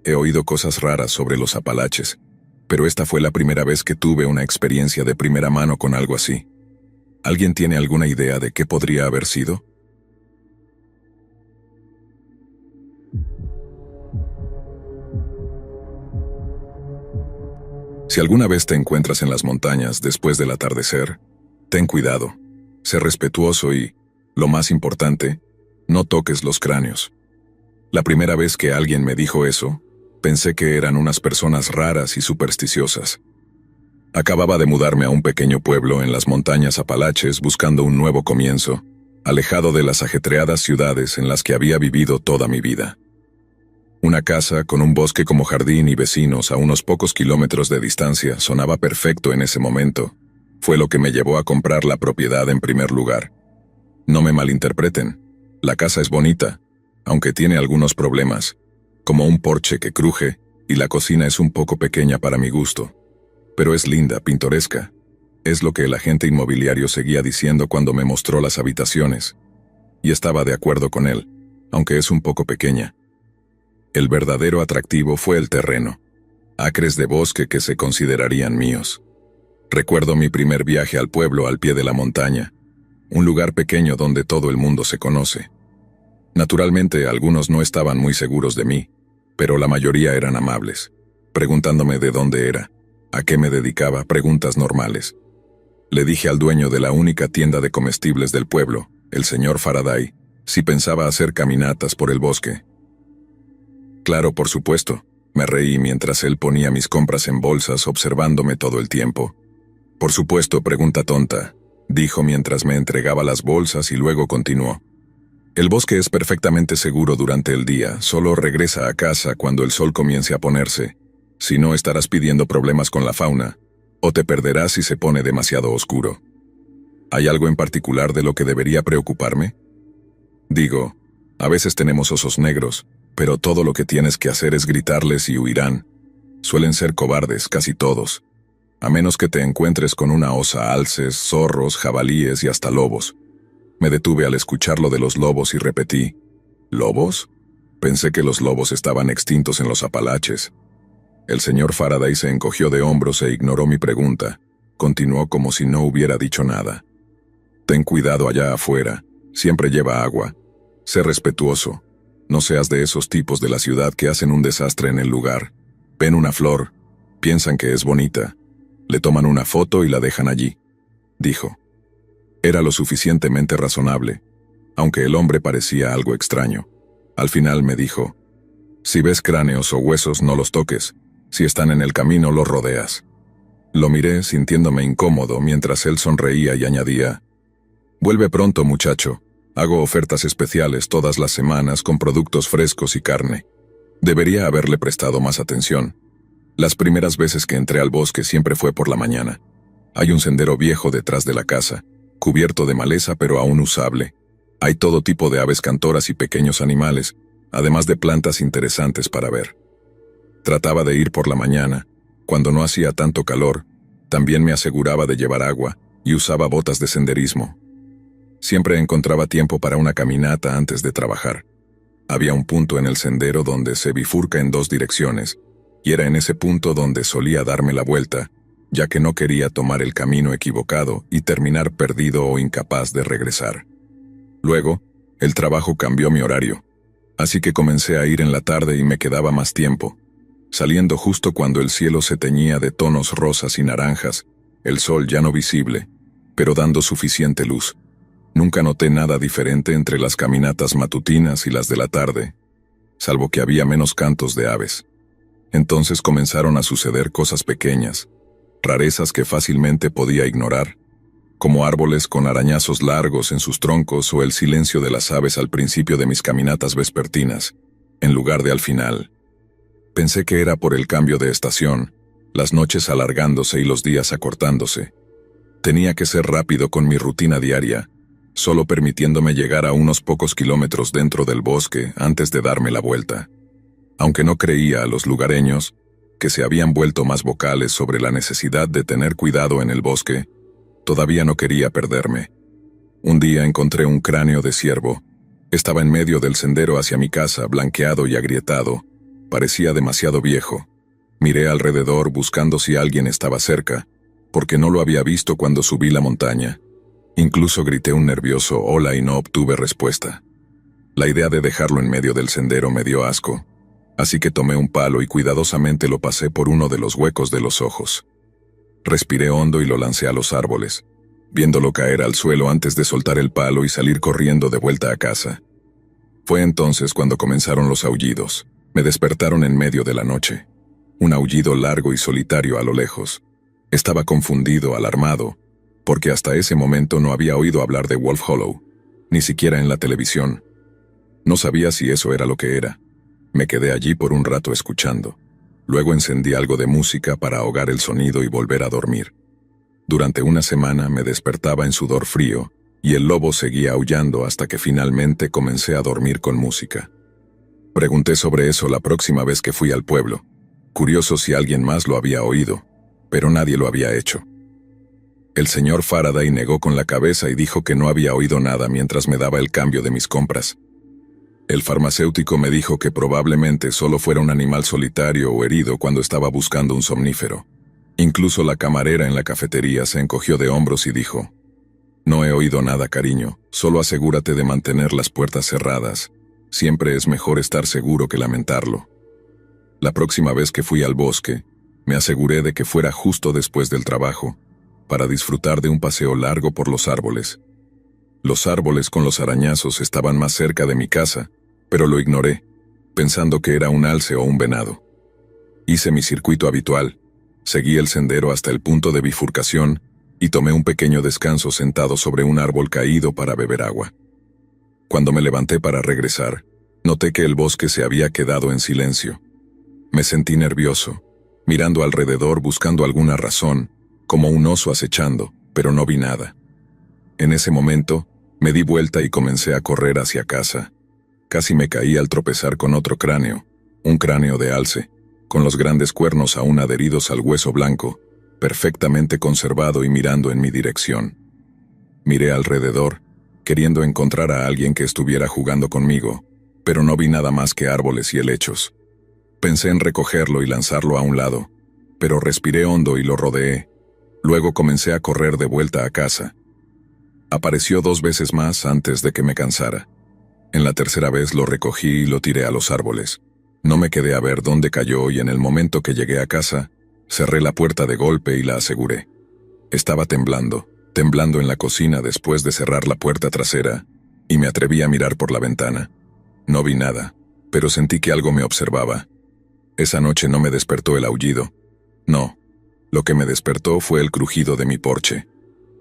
He oído cosas raras sobre los Apalaches, pero esta fue la primera vez que tuve una experiencia de primera mano con algo así. ¿Alguien tiene alguna idea de qué podría haber sido? Si alguna vez te encuentras en las montañas después del atardecer, ten cuidado, sé respetuoso y, lo más importante, no toques los cráneos. La primera vez que alguien me dijo eso, pensé que eran unas personas raras y supersticiosas. Acababa de mudarme a un pequeño pueblo en las montañas Apalaches buscando un nuevo comienzo, alejado de las ajetreadas ciudades en las que había vivido toda mi vida. Una casa con un bosque como jardín y vecinos a unos pocos kilómetros de distancia sonaba perfecto en ese momento. Fue lo que me llevó a comprar la propiedad en primer lugar. No me malinterpreten, la casa es bonita, aunque tiene algunos problemas, como un porche que cruje, y la cocina es un poco pequeña para mi gusto. Pero es linda, pintoresca. Es lo que el agente inmobiliario seguía diciendo cuando me mostró las habitaciones. Y estaba de acuerdo con él, aunque es un poco pequeña. El verdadero atractivo fue el terreno. Acres de bosque que se considerarían míos. Recuerdo mi primer viaje al pueblo al pie de la montaña, un lugar pequeño donde todo el mundo se conoce. Naturalmente, algunos no estaban muy seguros de mí, pero la mayoría eran amables, preguntándome de dónde era, a qué me dedicaba, preguntas normales. Le dije al dueño de la única tienda de comestibles del pueblo, el señor Faraday, si pensaba hacer caminatas por el bosque. Claro, por supuesto, me reí mientras él ponía mis compras en bolsas observándome todo el tiempo. Por supuesto, pregunta tonta, dijo mientras me entregaba las bolsas y luego continuó. El bosque es perfectamente seguro durante el día, solo regresa a casa cuando el sol comience a ponerse. Si no, estarás pidiendo problemas con la fauna, o te perderás si se pone demasiado oscuro. ¿Hay algo en particular de lo que debería preocuparme? Digo, a veces tenemos osos negros, pero todo lo que tienes que hacer es gritarles y huirán. Suelen ser cobardes, casi todos, a menos que te encuentres con una osa, alces, zorros, jabalíes y hasta lobos. Me detuve al escuchar lo de los lobos y repetí, ¿lobos? Pensé que los lobos estaban extintos en los Apalaches. El señor Faraday se encogió de hombros e ignoró mi pregunta. Continuó como si no hubiera dicho nada. Ten cuidado allá afuera, siempre lleva agua. Sé respetuoso. No seas de esos tipos de la ciudad que hacen un desastre en el lugar. Ven una flor, piensan que es bonita. Le toman una foto y la dejan allí, dijo. Era lo suficientemente razonable, aunque el hombre parecía algo extraño. Al final me dijo, si ves cráneos o huesos no los toques, Si están en el camino, los rodeas. Lo miré sintiéndome incómodo mientras él sonreía y añadía: vuelve pronto, muchacho. Hago ofertas especiales todas las semanas con productos frescos y carne. Debería haberle prestado más atención. Las primeras veces que entré al bosque siempre fue por la mañana. Hay un sendero viejo detrás de la casa, cubierto de maleza pero aún usable. Hay todo tipo de aves cantoras y pequeños animales, además de plantas interesantes para ver. Trataba de ir por la mañana, cuando no hacía tanto calor. También me aseguraba de llevar agua y usaba botas de senderismo. Siempre encontraba tiempo para una caminata antes de trabajar. Había un punto en el sendero donde se bifurca en dos direcciones, y era en ese punto donde solía darme la vuelta, ya que no quería tomar el camino equivocado y terminar perdido o incapaz de regresar. Luego, el trabajo cambió mi horario, así que comencé a ir en la tarde y me quedaba más tiempo, saliendo justo cuando el cielo se teñía de tonos rosas y naranjas, el sol ya no visible, pero dando suficiente luz. Nunca noté nada diferente entre las caminatas matutinas y las de la tarde, salvo que había menos cantos de aves. Entonces comenzaron a suceder cosas pequeñas, rarezas que fácilmente podía ignorar, como árboles con arañazos largos en sus troncos o el silencio de las aves al principio de mis caminatas vespertinas, en lugar de al final. Pensé que era por el cambio de estación, las noches alargándose y los días acortándose. Tenía que ser rápido con mi rutina diaria, solo permitiéndome llegar a unos pocos kilómetros dentro del bosque antes de darme la vuelta. Aunque no creía a los lugareños, que se habían vuelto más vocales sobre la necesidad de tener cuidado en el bosque, todavía no quería perderme. Un día encontré un cráneo de ciervo. Estaba en medio del sendero hacia mi casa, blanqueado y agrietado. Parecía demasiado viejo. Miré alrededor buscando si alguien estaba cerca, porque no lo había visto cuando subí la montaña. Incluso grité un nervioso hola y no obtuve respuesta. La idea de dejarlo en medio del sendero me dio asco, así que tomé un palo y cuidadosamente lo pasé por uno de los huecos de los ojos. Respiré hondo y lo lancé a los árboles, viéndolo caer al suelo antes de soltar el palo y salir corriendo de vuelta a casa. Fue entonces cuando comenzaron los aullidos. Me despertaron en medio de la noche. Un aullido largo y solitario a lo lejos. Estaba confundido, alarmado, porque hasta ese momento no había oído hablar de Wolf Hollow, ni siquiera en la televisión. No sabía si eso era lo que era. Me quedé allí por un rato escuchando. Luego encendí algo de música para ahogar el sonido y volver a dormir. Durante una semana me despertaba en sudor frío, y el lobo seguía aullando hasta que finalmente comencé a dormir con música. Pregunté sobre eso la próxima vez que fui al pueblo, curioso si alguien más lo había oído, pero nadie lo había hecho. El señor Faraday negó con la cabeza y dijo que no había oído nada mientras me daba el cambio de mis compras. El farmacéutico me dijo que probablemente solo fuera un animal solitario o herido cuando estaba buscando un somnífero. Incluso la camarera en la cafetería se encogió de hombros y dijo: no he oído nada, cariño, solo asegúrate de mantener las puertas cerradas. Siempre es mejor estar seguro que lamentarlo. La próxima vez que fui al bosque, me aseguré de que fuera justo después del trabajo, para disfrutar de un paseo largo por los árboles. Los árboles con los arañazos estaban más cerca de mi casa, pero lo ignoré, pensando que era un alce o un venado. Hice mi circuito habitual, seguí el sendero hasta el punto de bifurcación y tomé un pequeño descanso sentado sobre un árbol caído para beber agua. Cuando me levanté para regresar, noté que el bosque se había quedado en silencio. Me sentí nervioso, mirando alrededor buscando alguna razón, como un oso acechando, pero no vi nada. En ese momento, me di vuelta y comencé a correr hacia casa. Casi me caí al tropezar con otro cráneo, un cráneo de alce, con los grandes cuernos aún adheridos al hueso blanco, perfectamente conservado y mirando en mi dirección. Miré alrededor, queriendo encontrar a alguien que estuviera jugando conmigo, pero no vi nada más que árboles y helechos. Pensé en recogerlo y lanzarlo a un lado, pero respiré hondo y lo rodeé. Luego comencé a correr de vuelta a casa. Apareció 2 veces más antes de que me cansara. En la tercera vez lo recogí y lo tiré a los árboles. No me quedé a ver dónde cayó y en el momento que llegué a casa, cerré la puerta de golpe y la aseguré. Estaba temblando en la cocina después de cerrar la puerta trasera, y me atreví a mirar por la ventana. No vi nada, pero sentí que algo me observaba. Esa noche no me despertó el aullido. No. Lo que me despertó fue el crujido de mi porche.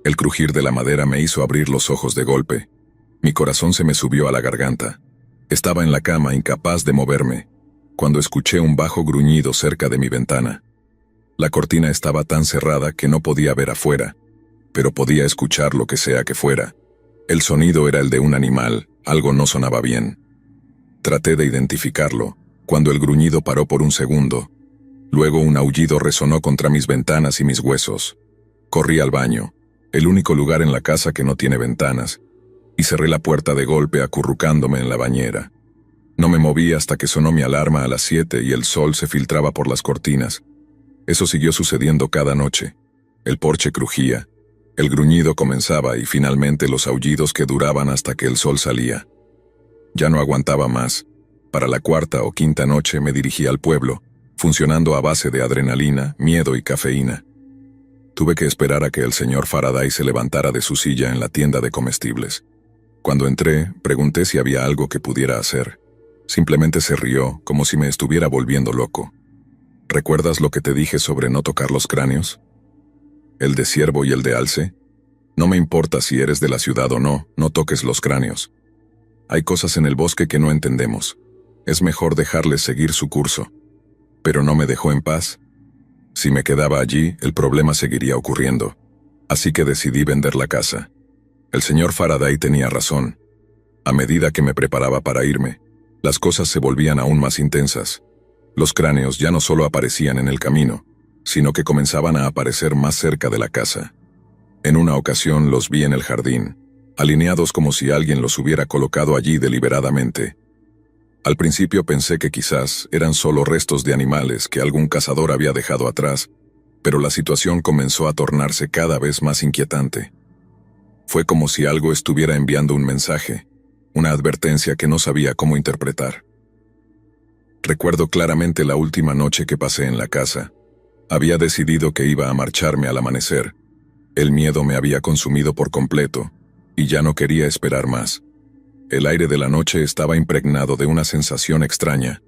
El crujir de la madera me hizo abrir los ojos de golpe. Mi corazón se me subió a la garganta. Estaba en la cama, incapaz de moverme, cuando escuché un bajo gruñido cerca de mi ventana. La cortina estaba tan cerrada que no podía ver afuera, pero podía escuchar lo que sea que fuera. El sonido era el de un animal, algo no sonaba bien. Traté de identificarlo, cuando el gruñido paró por un segundo. Luego un aullido resonó contra mis ventanas y mis huesos. Corrí al baño, el único lugar en la casa que no tiene ventanas, y cerré la puerta de golpe acurrucándome en la bañera. No me moví hasta que sonó mi alarma a las 7 y el sol se filtraba por las cortinas. Eso siguió sucediendo cada noche. El porche crujía, el gruñido comenzaba y finalmente los aullidos que duraban hasta que el sol salía. Ya no aguantaba más. Para la cuarta o quinta noche me dirigí al pueblo, funcionando a base de adrenalina, miedo y cafeína. Tuve que esperar a que el señor Faraday se levantara de su silla en la tienda de comestibles. Cuando entré, pregunté si había algo que pudiera hacer. Simplemente se rió, como si me estuviera volviendo loco. ¿Recuerdas lo que te dije sobre no tocar los cráneos? ¿El de ciervo y el de alce? No me importa si eres de la ciudad o no, no toques los cráneos. Hay cosas en el bosque que no entendemos. Es mejor dejarles seguir su curso. Pero no me dejó en paz. Si me quedaba allí, el problema seguiría ocurriendo. Así que decidí vender la casa. El señor Faraday tenía razón. A medida que me preparaba para irme, las cosas se volvían aún más intensas. Los cráneos ya no solo aparecían en el camino, sino que comenzaban a aparecer más cerca de la casa. En una ocasión los vi en el jardín, alineados como si alguien los hubiera colocado allí deliberadamente. Al principio pensé que quizás eran solo restos de animales que algún cazador había dejado atrás, pero la situación comenzó a tornarse cada vez más inquietante. Fue como si algo estuviera enviando un mensaje, una advertencia que no sabía cómo interpretar. Recuerdo claramente la última noche que pasé en la casa. Había decidido que iba a marcharme al amanecer. El miedo me había consumido por completo, y ya no quería esperar más. El aire de la noche estaba impregnado de una sensación extraña,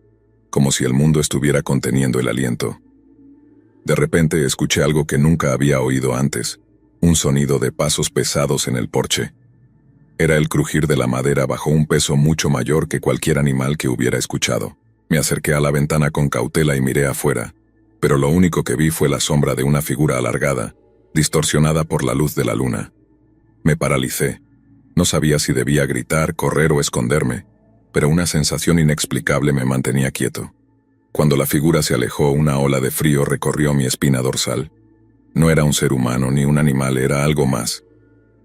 como si el mundo estuviera conteniendo el aliento. De repente escuché algo que nunca había oído antes, un sonido de pasos pesados en el porche. Era el crujir de la madera bajo un peso mucho mayor que cualquier animal que hubiera escuchado. Me acerqué a la ventana con cautela y miré afuera, pero lo único que vi fue la sombra de una figura alargada, distorsionada por la luz de la luna. Me paralicé. No sabía si debía gritar, correr o esconderme, pero una sensación inexplicable me mantenía quieto. Cuando la figura se alejó, una ola de frío recorrió mi espina dorsal. No era un ser humano ni un animal, era algo más.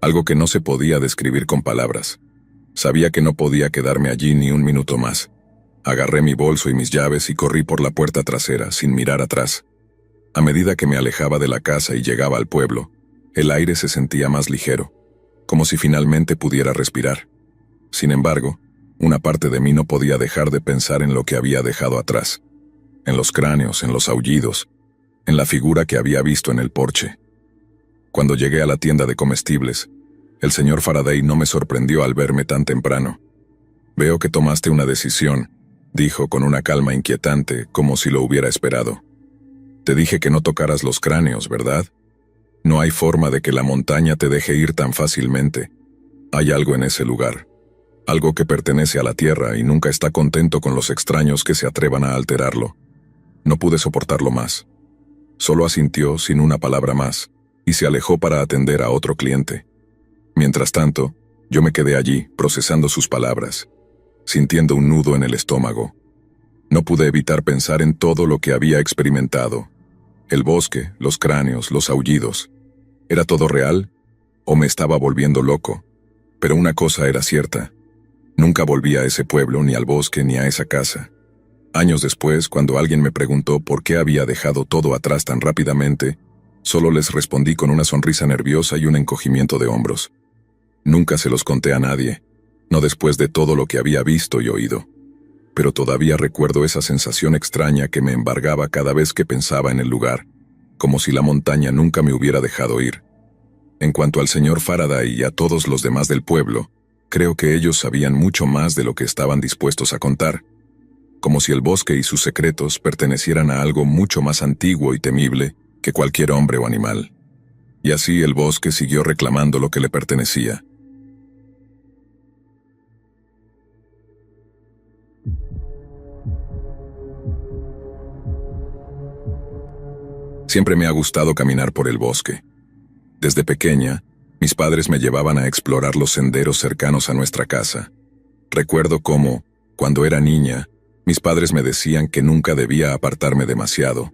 Algo que no se podía describir con palabras. Sabía que no podía quedarme allí ni un minuto más. Agarré mi bolso y mis llaves y corrí por la puerta trasera, sin mirar atrás. A medida que me alejaba de la casa y llegaba al pueblo, el aire se sentía más ligero, como si finalmente pudiera respirar. Sin embargo, una parte de mí no podía dejar de pensar en lo que había dejado atrás. En los cráneos, en los aullidos, en la figura que había visto en el porche. Cuando llegué a la tienda de comestibles, el señor Faraday no me sorprendió al verme tan temprano. «Veo que tomaste una decisión», dijo con una calma inquietante, como si lo hubiera esperado. «Te dije que no tocaras los cráneos, ¿verdad? No hay forma de que la montaña te deje ir tan fácilmente. Hay algo en ese lugar. Algo que pertenece a la tierra y nunca está contento con los extraños que se atrevan a alterarlo». No pude soportarlo más. Solo asintió sin una palabra más, y se alejó para atender a otro cliente. Mientras tanto, yo me quedé allí, procesando sus palabras, sintiendo un nudo en el estómago. No pude evitar pensar en todo lo que había experimentado. El bosque, los cráneos, los aullidos. ¿Era todo real? ¿O me estaba volviendo loco? Pero una cosa era cierta. Nunca volví a ese pueblo, ni al bosque, ni a esa casa. Años después, cuando alguien me preguntó por qué había dejado todo atrás tan rápidamente, solo les respondí con una sonrisa nerviosa y un encogimiento de hombros. Nunca se los conté a nadie, no después de todo lo que había visto y oído. Pero todavía recuerdo esa sensación extraña que me embargaba cada vez que pensaba en el lugar, como si la montaña nunca me hubiera dejado ir. En cuanto al señor Faraday y a todos los demás del pueblo, creo que ellos sabían mucho más de lo que estaban dispuestos a contar. como si el bosque y sus secretos pertenecieran a algo mucho más antiguo y temible que cualquier hombre o animal. Y así el bosque siguió reclamando lo que le pertenecía. Siempre me ha gustado caminar por el bosque. Desde pequeña, mis padres me llevaban a explorar los senderos cercanos a nuestra casa. Recuerdo cómo, cuando era niña, mis padres me decían que nunca debía apartarme demasiado,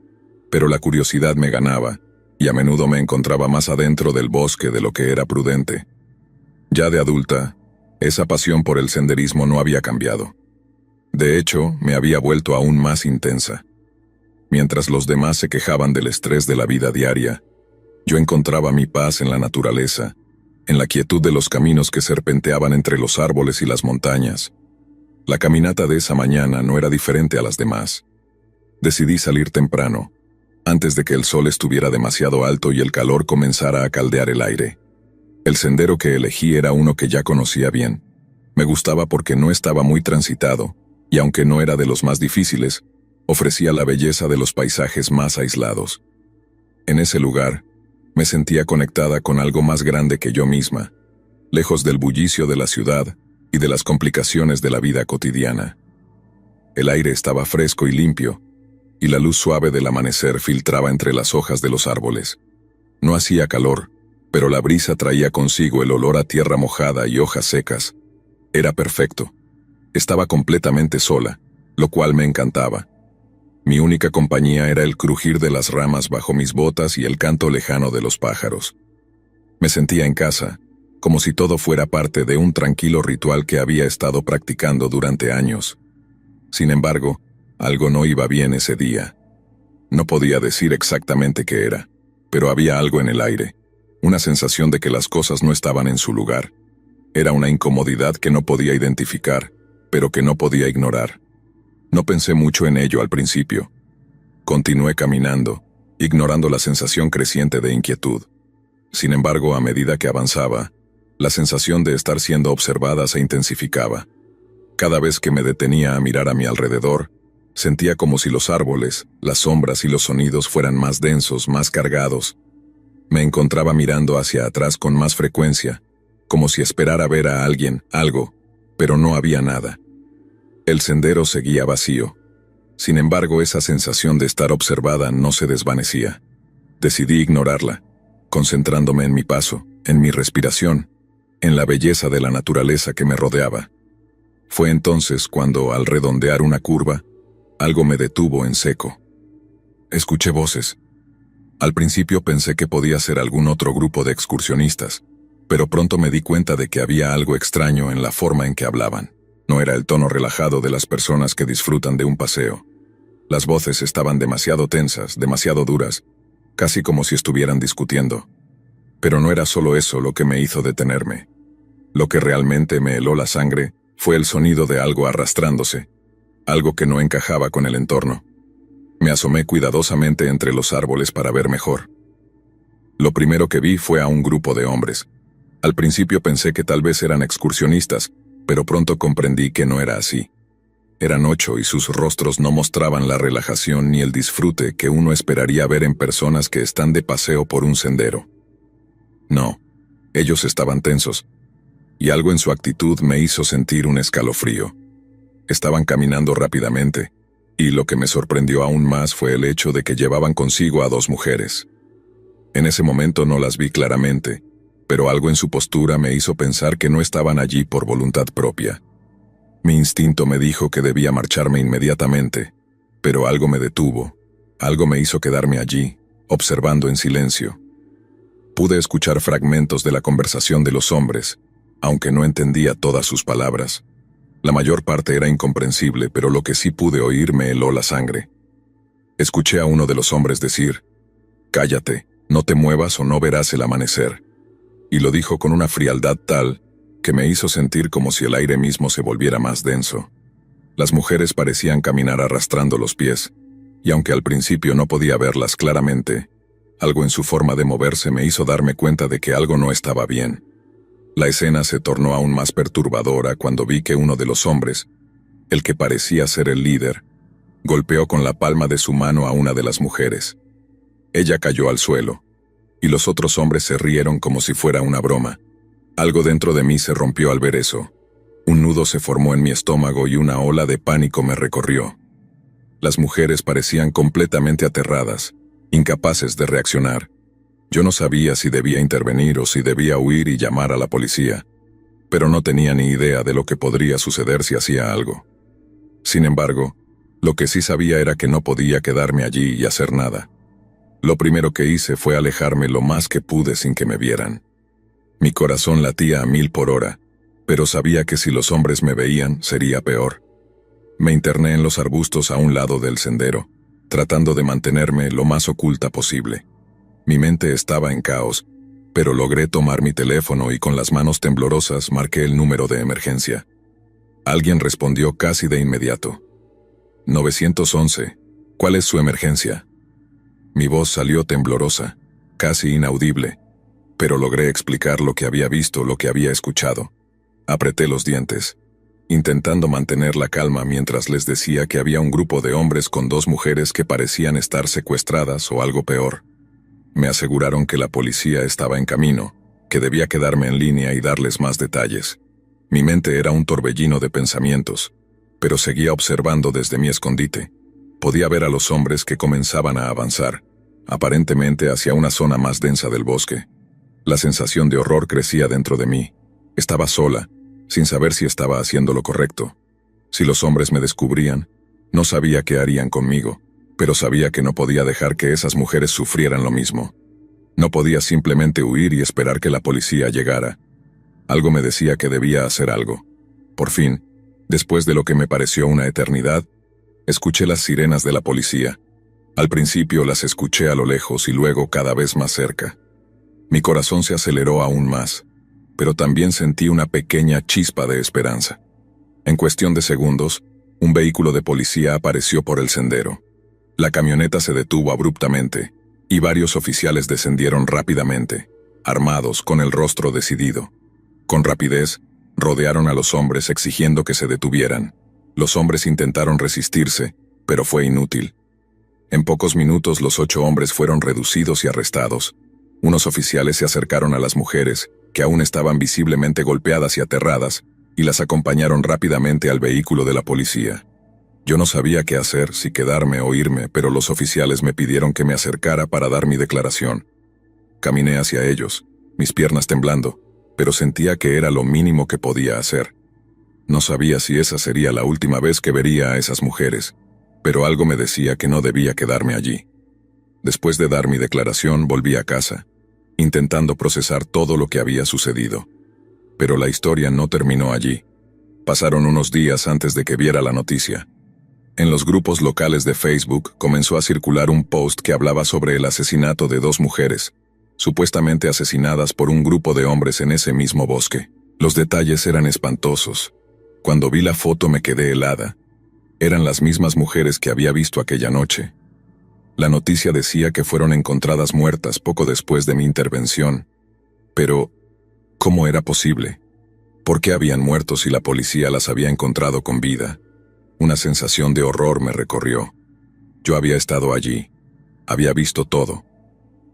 pero la curiosidad me ganaba, y a menudo me encontraba más adentro del bosque de lo que era prudente. Ya de adulta, esa pasión por el senderismo no había cambiado. De hecho, me había vuelto aún más intensa. Mientras los demás se quejaban del estrés de la vida diaria, yo encontraba mi paz en la naturaleza, en la quietud de los caminos que serpenteaban entre los árboles y las montañas. La caminata de esa mañana no era diferente a las demás. Decidí salir temprano, antes de que el sol estuviera demasiado alto y el calor comenzara a caldear el aire. El sendero que elegí era uno que ya conocía bien. Me gustaba porque no estaba muy transitado, y aunque no era de los más difíciles, ofrecía la belleza de los paisajes más aislados. En ese lugar, me sentía conectada con algo más grande que yo misma, lejos del bullicio de la ciudad y de las complicaciones de la vida cotidiana. El aire estaba fresco y limpio, y la luz suave del amanecer filtraba entre las hojas de los árboles. No hacía calor, pero la brisa traía consigo el olor a tierra mojada y hojas secas. Era perfecto. Estaba completamente sola, lo cual me encantaba. Mi única compañía era el crujir de las ramas bajo mis botas y el canto lejano de los pájaros. Me sentía en casa, como si todo fuera parte de un tranquilo ritual que había estado practicando durante años. Sin embargo, algo no iba bien ese día. No podía decir exactamente qué era, pero había algo en el aire, una sensación de que las cosas no estaban en su lugar. Era una incomodidad que no podía identificar, pero que no podía ignorar. No pensé mucho en ello al principio. Continué caminando, ignorando la sensación creciente de inquietud. Sin embargo, a medida que avanzaba, la sensación de estar siendo observada se intensificaba. Cada vez que me detenía a mirar a mi alrededor, sentía como si los árboles, las sombras y los sonidos fueran más densos, más cargados. Me encontraba mirando hacia atrás con más frecuencia, como si esperara ver a alguien, algo, pero no había nada. El sendero seguía vacío. Sin embargo, esa sensación de estar observada no se desvanecía. Decidí ignorarla, concentrándome en mi paso, en mi respiración, en la belleza de la naturaleza que me rodeaba. Fue entonces cuando, al redondear una curva, algo me detuvo en seco. Escuché voces. Al principio pensé que podía ser algún otro grupo de excursionistas, pero pronto me di cuenta de que había algo extraño en la forma en que hablaban. No era el tono relajado de las personas que disfrutan de un paseo. Las voces estaban demasiado tensas, demasiado duras, casi como si estuvieran discutiendo. Pero no era solo eso lo que me hizo detenerme. Lo que realmente me heló la sangre fue el sonido de algo arrastrándose, algo que no encajaba con el entorno. Me asomé cuidadosamente entre los árboles para ver mejor. Lo primero que vi fue a un grupo de hombres. Al principio pensé que tal vez eran excursionistas, pero pronto comprendí que no era así. Eran 8 y sus rostros no mostraban la relajación ni el disfrute que uno esperaría ver en personas que están de paseo por un sendero. No, ellos estaban tensos, y algo en su actitud me hizo sentir un escalofrío. Estaban caminando rápidamente, y lo que me sorprendió aún más fue el hecho de que llevaban consigo a 2 mujeres. En ese momento no las vi claramente, pero algo en su postura me hizo pensar que no estaban allí por voluntad propia. Mi instinto me dijo que debía marcharme inmediatamente, pero algo me detuvo, algo me hizo quedarme allí, observando en silencio. Pude escuchar fragmentos de la conversación de los hombres, aunque no entendía todas sus palabras. La mayor parte era incomprensible, pero lo que sí pude oír me heló la sangre. Escuché a uno de los hombres decir: «Cállate, no te muevas o no verás el amanecer». Y lo dijo con una frialdad tal que me hizo sentir como si el aire mismo se volviera más denso. Las mujeres parecían caminar arrastrando los pies, y aunque al principio no podía verlas claramente, algo en su forma de moverse me hizo darme cuenta de que algo no estaba bien. La escena se tornó aún más perturbadora cuando vi que uno de los hombres, El que parecía ser el líder golpeó con la palma de su mano a una de las mujeres. Ella cayó al suelo, y los otros hombres se rieron como si fuera una broma. Algo dentro de mí se rompió al ver eso. Un nudo se formó en mi estómago y una ola de pánico me recorrió. Las mujeres parecían completamente aterradas, incapaces de reaccionar. Yo no sabía si debía intervenir o si debía huir y llamar a la policía, pero no tenía ni idea de lo que podría suceder si hacía algo. Sin embargo, lo que sí sabía era que no podía quedarme allí y hacer nada. Lo primero que hice fue alejarme lo más que pude sin que me vieran. Mi corazón latía a 1000 por hora, pero sabía que si los hombres me veían, sería peor. Me interné en los arbustos a un lado del sendero, tratando de mantenerme lo más oculta posible. Mi mente estaba en caos, pero logré tomar mi teléfono y con las manos temblorosas marqué el número de emergencia. Alguien respondió casi de inmediato. 911, ¿cuál es su emergencia? Mi voz salió temblorosa, casi inaudible, pero logré explicar lo que había visto, lo que había escuchado. Apreté los dientes, intentando mantener la calma mientras les decía que había un grupo de hombres con 2 mujeres que parecían estar secuestradas o algo peor. Me aseguraron que la policía estaba en camino, que debía quedarme en línea y darles más detalles. Mi mente era un torbellino de pensamientos, pero seguía observando desde mi escondite. Podía ver a los hombres que comenzaban a avanzar, aparentemente hacia una zona más densa del bosque. La sensación de horror crecía dentro de mí. Estaba sola, sin saber si estaba haciendo lo correcto. Si los hombres me descubrían, no sabía qué harían conmigo, pero sabía que no podía dejar que esas mujeres sufrieran lo mismo. No podía simplemente huir y esperar que la policía llegara. Algo me decía que debía hacer algo. Por fin, después de lo que me pareció una eternidad, escuché las sirenas de la policía. Al principio las escuché a lo lejos y luego cada vez más cerca. Mi corazón se aceleró aún más, pero también sentí una pequeña chispa de esperanza. En cuestión de segundos, un vehículo de policía apareció por el sendero. La camioneta se detuvo abruptamente, y varios oficiales descendieron rápidamente, armados, con el rostro decidido. Con rapidez, rodearon a los hombres exigiendo que se detuvieran. Los hombres intentaron resistirse, pero fue inútil. En pocos minutos los 8 hombres fueron reducidos y arrestados. Unos oficiales se acercaron a las mujeres, que aún estaban visiblemente golpeadas y aterradas, y las acompañaron rápidamente al vehículo de la policía. Yo no sabía qué hacer, si quedarme o irme, pero los oficiales me pidieron que me acercara para dar mi declaración. Caminé hacia ellos, mis piernas temblando, pero sentía que era lo mínimo que podía hacer. No sabía si esa sería la última vez que vería a esas mujeres, pero algo me decía que no debía quedarme allí. Después de dar mi declaración, volví a casa, intentando procesar todo lo que había sucedido. Pero la historia no terminó allí. Pasaron unos días antes de que viera la noticia. En los grupos locales de Facebook comenzó a circular un post que hablaba sobre el asesinato de 2 mujeres, supuestamente asesinadas por un grupo de hombres en ese mismo bosque. Los detalles eran espantosos. Cuando vi la foto me quedé helada. Eran las mismas mujeres que había visto aquella noche. La noticia decía que fueron encontradas muertas poco después de mi intervención. Pero, ¿cómo era posible? ¿Por qué habían muerto si la policía las había encontrado con vida? Una sensación de horror me recorrió. Yo había estado allí, había visto todo,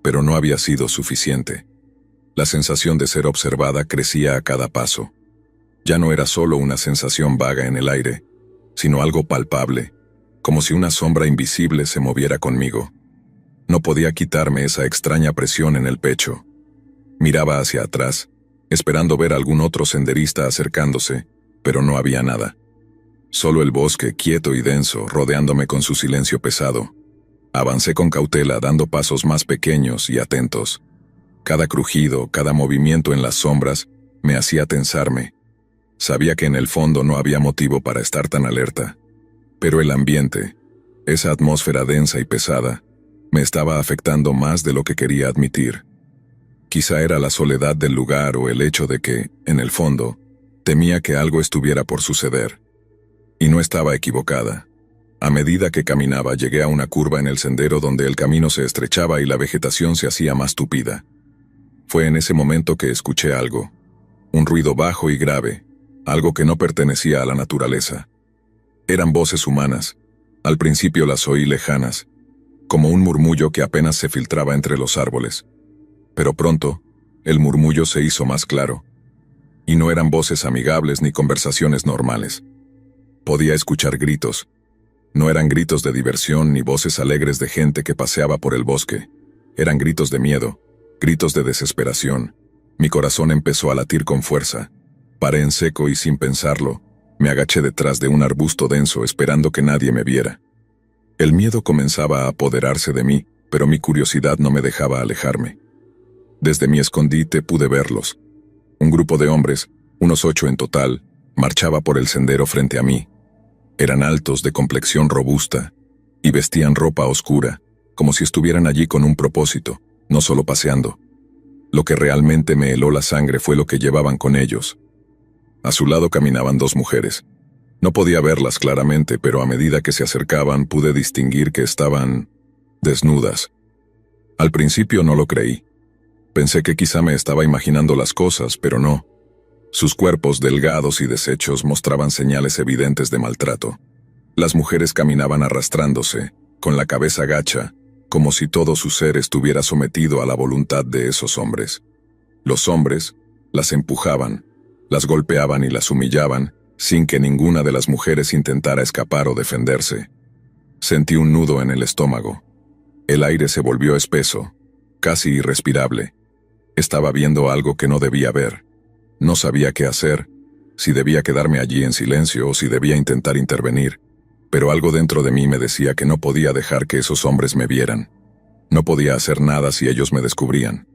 pero no había sido suficiente. La sensación de ser observada crecía a cada paso. Ya no era solo una sensación vaga en el aire, sino algo palpable, como si una sombra invisible se moviera conmigo. No podía quitarme esa extraña presión en el pecho. Miraba hacia atrás, esperando ver a algún otro senderista acercándose, pero no había nada. Solo el bosque quieto y denso, rodeándome con su silencio pesado. Avancé con cautela, dando pasos más pequeños y atentos. Cada crujido, cada movimiento en las sombras, me hacía tensarme. Sabía que en el fondo no había motivo para estar tan alerta. Pero el ambiente, esa atmósfera densa y pesada, me estaba afectando más de lo que quería admitir. Quizá era la soledad del lugar o el hecho de que, en el fondo, temía que algo estuviera por suceder. Y no estaba equivocada. A medida que caminaba llegué a una curva en el sendero donde el camino se estrechaba y la vegetación se hacía más tupida. Fue en ese momento que escuché algo. Un ruido bajo y grave, algo que no pertenecía a la naturaleza. Eran voces humanas. Al principio las oí lejanas, como un murmullo que apenas se filtraba entre los árboles. Pero pronto, el murmullo se hizo más claro. Y no eran voces amigables ni conversaciones normales. Podía escuchar gritos. No eran gritos de diversión ni voces alegres de gente que paseaba por el bosque. Eran gritos de miedo, gritos de desesperación. Mi corazón empezó a latir con fuerza. Paré en seco y sin pensarlo, me agaché detrás de un arbusto denso esperando que nadie me viera. El miedo comenzaba a apoderarse de mí, pero mi curiosidad no me dejaba alejarme. Desde mi escondite pude verlos. Un grupo de hombres, unos 8 en total, marchaba por el sendero frente a mí. Eran altos, de complexión robusta, y vestían ropa oscura, como si estuvieran allí con un propósito, no solo paseando. Lo que realmente me heló la sangre fue lo que llevaban con ellos. A su lado caminaban 2 mujeres. No podía verlas claramente, pero a medida que se acercaban pude distinguir que estaban desnudas. Al principio no lo creí. Pensé que quizá me estaba imaginando las cosas, pero no. Sus cuerpos delgados y deshechos mostraban señales evidentes de maltrato. Las mujeres caminaban arrastrándose, con la cabeza gacha, como si todo su ser estuviera sometido a la voluntad de esos hombres. Los hombres las empujaban, las golpeaban y las humillaban, sin que ninguna de las mujeres intentara escapar o defenderse. Sentí un nudo en el estómago. El aire se volvió espeso, casi irrespirable. Estaba viendo algo que no debía ver. No sabía qué hacer, si debía quedarme allí en silencio o si debía intentar intervenir, pero algo dentro de mí me decía que no podía dejar que esos hombres me vieran. No podía hacer nada si ellos me descubrían.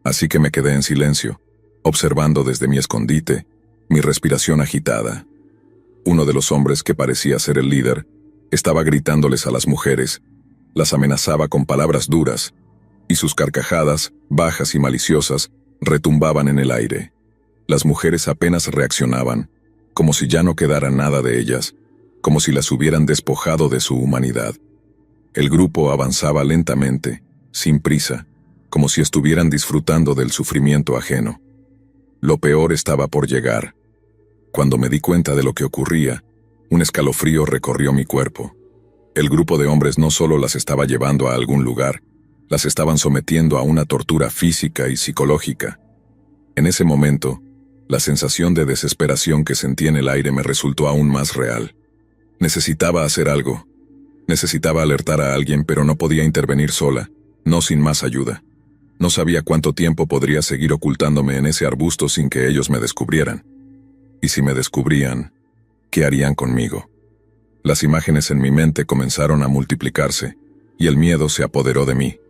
Así que me quedé en silencio, observando desde mi escondite, mi respiración agitada. Uno de los hombres, que parecía ser el líder, estaba gritándoles a las mujeres, las amenazaba con palabras duras, y sus carcajadas, bajas y maliciosas, retumbaban en el aire. Las mujeres apenas reaccionaban, como si ya no quedara nada de ellas, como si las hubieran despojado de su humanidad. El grupo avanzaba lentamente, sin prisa, como si estuvieran disfrutando del sufrimiento ajeno. Lo peor estaba por llegar. Cuando me di cuenta de lo que ocurría, un escalofrío recorrió mi cuerpo. El grupo de hombres no solo las estaba llevando a algún lugar, las estaban sometiendo a una tortura física y psicológica. En ese momento, la sensación de desesperación que sentí en el aire me resultó aún más real. Necesitaba hacer algo. Necesitaba alertar a alguien, pero no podía intervenir sola, no sin más ayuda. No sabía cuánto tiempo podría seguir ocultándome en ese arbusto sin que ellos me descubrieran. Y si me descubrían, ¿qué harían conmigo? Las imágenes en mi mente comenzaron a multiplicarse, y el miedo se apoderó de mí.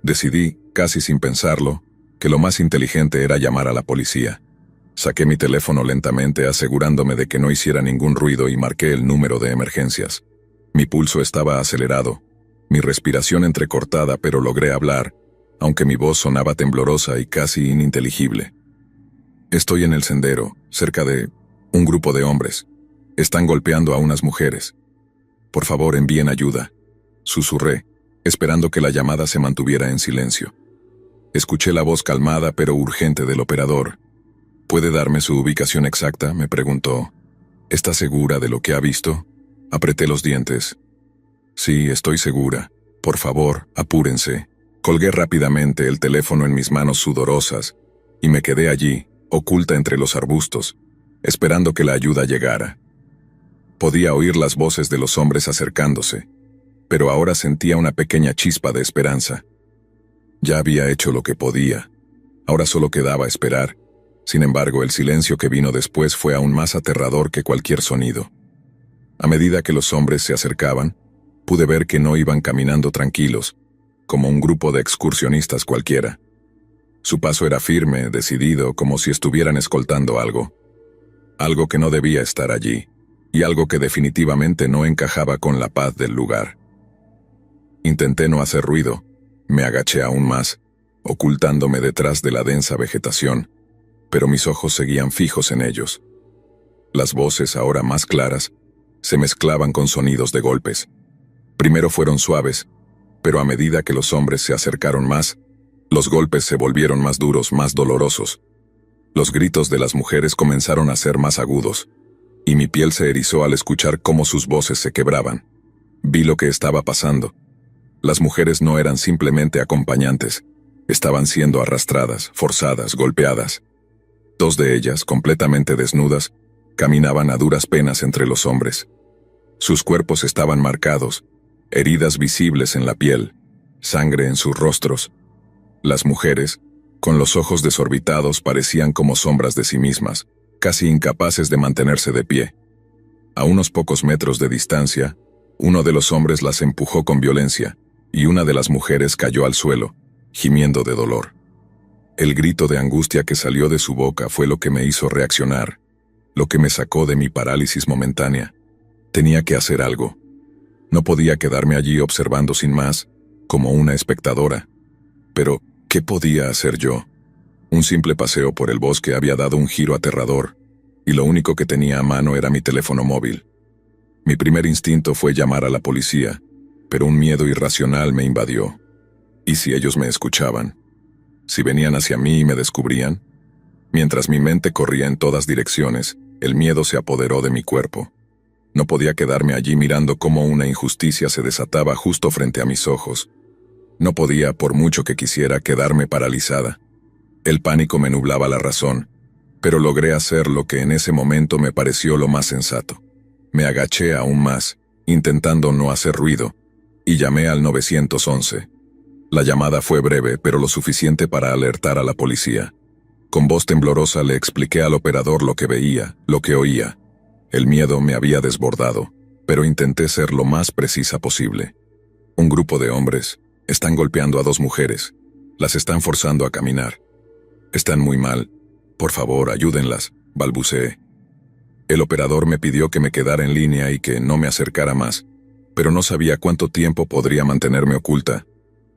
Decidí, casi sin pensarlo, que lo más inteligente era llamar a la policía. Saqué mi teléfono lentamente asegurándome de que no hiciera ningún ruido y marqué el número de emergencias. Mi pulso estaba acelerado, mi respiración entrecortada, pero logré hablar, aunque mi voz sonaba temblorosa y casi ininteligible. Estoy en el sendero, cerca de un grupo de hombres. Están golpeando a unas mujeres. Por favor, envíen ayuda. Susurré, esperando que la llamada se mantuviera en silencio. Escuché la voz calmada pero urgente del operador. ¿Puede darme su ubicación exacta?, me preguntó. ¿Está segura de lo que ha visto? Apreté los dientes. Sí, estoy segura. Por favor, apúrense. Colgué rápidamente el teléfono en mis manos sudorosas y me quedé allí, oculta entre los arbustos, esperando que la ayuda llegara. Podía oír las voces de los hombres acercándose, pero ahora sentía una pequeña chispa de esperanza. Ya había hecho lo que podía. Ahora solo quedaba esperar. Sin embargo, el silencio que vino después fue aún más aterrador que cualquier sonido. A medida que los hombres se acercaban, pude ver que no iban caminando tranquilos, como un grupo de excursionistas cualquiera. Su paso era firme, decidido, como si estuvieran escoltando algo. Algo que no debía estar allí, y algo que definitivamente no encajaba con la paz del lugar. Intenté no hacer ruido. Me agaché aún más, ocultándome detrás de la densa vegetación, pero mis ojos seguían fijos en ellos. Las voces, ahora más claras, se mezclaban con sonidos de golpes. Primero fueron suaves, pero a medida que los hombres se acercaron más, los golpes se volvieron más duros, más dolorosos. Los gritos de las mujeres comenzaron a ser más agudos, y mi piel se erizó al escuchar cómo sus voces se quebraban. Vi lo que estaba pasando. Las mujeres no eran simplemente acompañantes, estaban siendo arrastradas, forzadas, golpeadas. 2 de ellas, completamente desnudas, caminaban a duras penas entre los hombres. Sus cuerpos estaban marcados, heridas visibles en la piel, sangre en sus rostros. Las mujeres, con los ojos desorbitados, parecían como sombras de sí mismas, casi incapaces de mantenerse de pie. A unos pocos metros de distancia, uno de los hombres las empujó con violencia, y una de las mujeres cayó al suelo, gimiendo de dolor. El grito de angustia que salió de su boca fue lo que me hizo reaccionar, lo que me sacó de mi parálisis momentánea. Tenía que hacer algo. No podía quedarme allí observando sin más, como una espectadora. Pero, ¿qué podía hacer yo? Un simple paseo por el bosque había dado un giro aterrador, y lo único que tenía a mano era mi teléfono móvil. Mi primer instinto fue llamar a la policía, pero un miedo irracional me invadió. ¿Y si ellos me escuchaban? ¿Si venían hacia mí y me descubrían? Mientras mi mente corría en todas direcciones, el miedo se apoderó de mi cuerpo. No podía quedarme allí mirando cómo una injusticia se desataba justo frente a mis ojos. No podía, por mucho que quisiera, quedarme paralizada. El pánico me nublaba la razón, pero logré hacer lo que en ese momento me pareció lo más sensato. Me agaché aún más, intentando no hacer ruido, y llamé al 911. La llamada fue breve, pero lo suficiente para alertar a la policía. Con voz temblorosa le expliqué al operador lo que veía, lo que oía. El miedo me había desbordado, pero intenté ser lo más precisa posible. Un grupo de hombres están golpeando a 2 mujeres. Las están forzando a caminar. Están muy mal. Por favor, ayúdenlas, balbuceé. El operador me pidió que me quedara en línea y que no me acercara más, pero no sabía cuánto tiempo podría mantenerme oculta,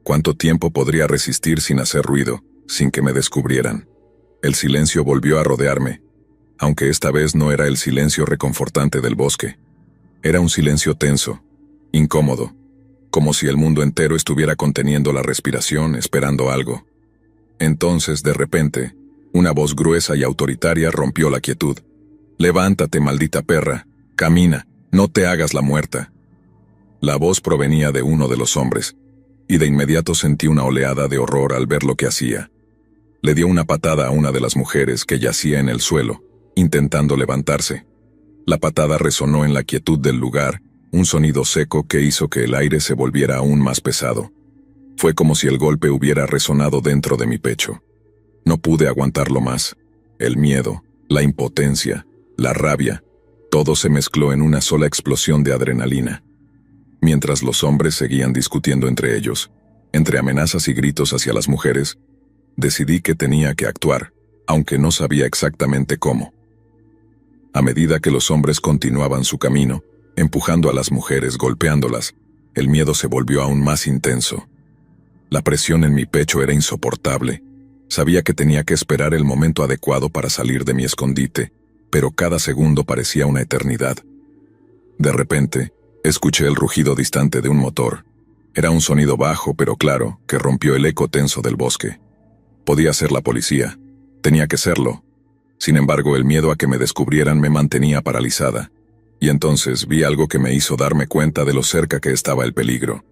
cuánto tiempo podría resistir sin hacer ruido, sin que me descubrieran. El silencio volvió a rodearme, aunque esta vez no era el silencio reconfortante del bosque. Era un silencio tenso, incómodo, como si el mundo entero estuviera conteniendo la respiración, esperando algo. Entonces, de repente, una voz gruesa y autoritaria rompió la quietud. «Levántate, maldita perra, camina, no te hagas la muerta». La voz provenía de uno de los hombres, y de inmediato sentí una oleada de horror al ver lo que hacía. Le dio una patada a una de las mujeres que yacía en el suelo, intentando levantarse. La patada resonó en la quietud del lugar, un sonido seco que hizo que el aire se volviera aún más pesado. Fue como si el golpe hubiera resonado dentro de mi pecho. No pude aguantarlo más. El miedo, la impotencia, la rabia, todo se mezcló en una sola explosión de adrenalina. Mientras los hombres seguían discutiendo entre ellos, entre amenazas y gritos hacia las mujeres, decidí que tenía que actuar, aunque no sabía exactamente cómo. A medida que los hombres continuaban su camino, empujando a las mujeres, golpeándolas, el miedo se volvió aún más intenso. La presión en mi pecho era insoportable. Sabía que tenía que esperar el momento adecuado para salir de mi escondite, pero cada segundo parecía una eternidad. De repente, escuché el rugido distante de un motor. Era un sonido bajo pero claro que rompió el eco tenso del bosque. Podía ser la policía. Tenía que serlo. Sin embargo, el miedo a que me descubrieran me mantenía paralizada. Y entonces vi algo que me hizo darme cuenta de lo cerca que estaba el peligro.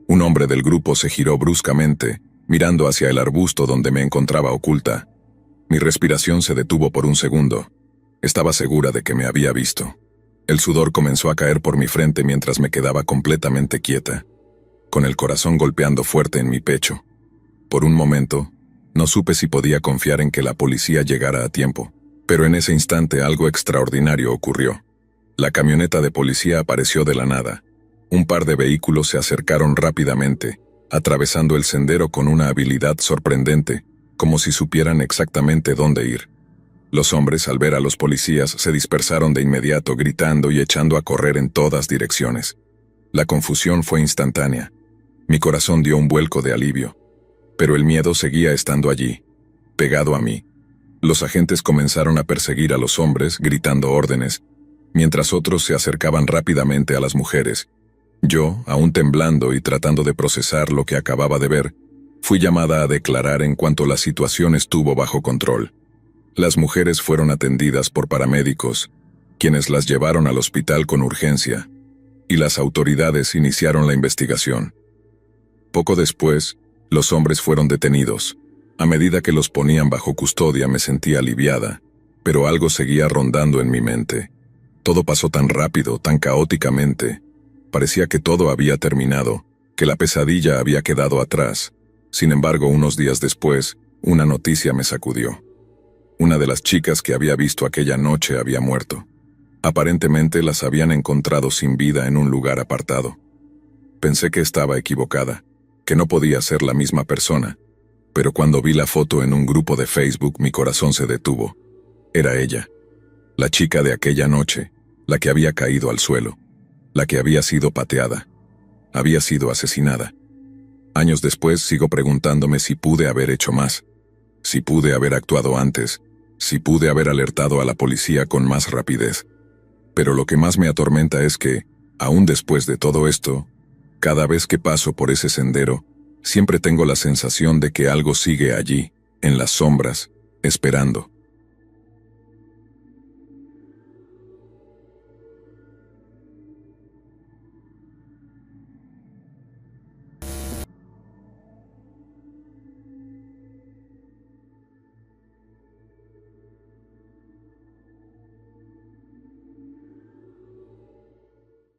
Un hombre del grupo se giró bruscamente, mirando hacia el arbusto donde me encontraba oculta. Mi respiración se detuvo por un segundo. Estaba segura de que me había visto. El sudor comenzó a caer por mi frente mientras me quedaba completamente quieta, con el corazón golpeando fuerte en mi pecho. Por un momento, no supe si podía confiar en que la policía llegara a tiempo, pero en ese instante algo extraordinario ocurrió. La camioneta de policía apareció de la nada. Un par de vehículos se acercaron rápidamente, atravesando el sendero con una habilidad sorprendente, como si supieran exactamente dónde ir. Los hombres, al ver a los policías, se dispersaron de inmediato, gritando y echando a correr en todas direcciones. La confusión fue instantánea. Mi corazón dio un vuelco de alivio. Pero el miedo seguía estando allí, pegado a mí. Los agentes comenzaron a perseguir a los hombres, gritando órdenes, mientras otros se acercaban rápidamente a las mujeres. Yo, aún temblando y tratando de procesar lo que acababa de ver, fui llamada a declarar en cuanto la situación estuvo bajo control. Las mujeres fueron atendidas por paramédicos, quienes las llevaron al hospital con urgencia, y las autoridades iniciaron la investigación. Poco después, los hombres fueron detenidos. A medida que los ponían bajo custodia me sentía aliviada, pero algo seguía rondando en mi mente. Todo pasó tan rápido, tan caóticamente. Parecía que todo había terminado, que la pesadilla había quedado atrás. Sin embargo, unos días después, una noticia me sacudió. Una de las chicas que había visto aquella noche había muerto. Aparentemente las habían encontrado sin vida en un lugar apartado. Pensé que estaba equivocada, que no podía ser la misma persona, pero cuando vi la foto en un grupo de Facebook mi corazón se detuvo. Era ella, la chica de aquella noche, la que había caído al suelo, la que había sido pateada, había sido asesinada. Años después sigo preguntándome si pude haber hecho más, si pude haber actuado antes, si pude haber alertado a la policía con más rapidez. Pero lo que más me atormenta es que, aún después de todo esto, cada vez que paso por ese sendero, siempre tengo la sensación de que algo sigue allí, en las sombras, esperando.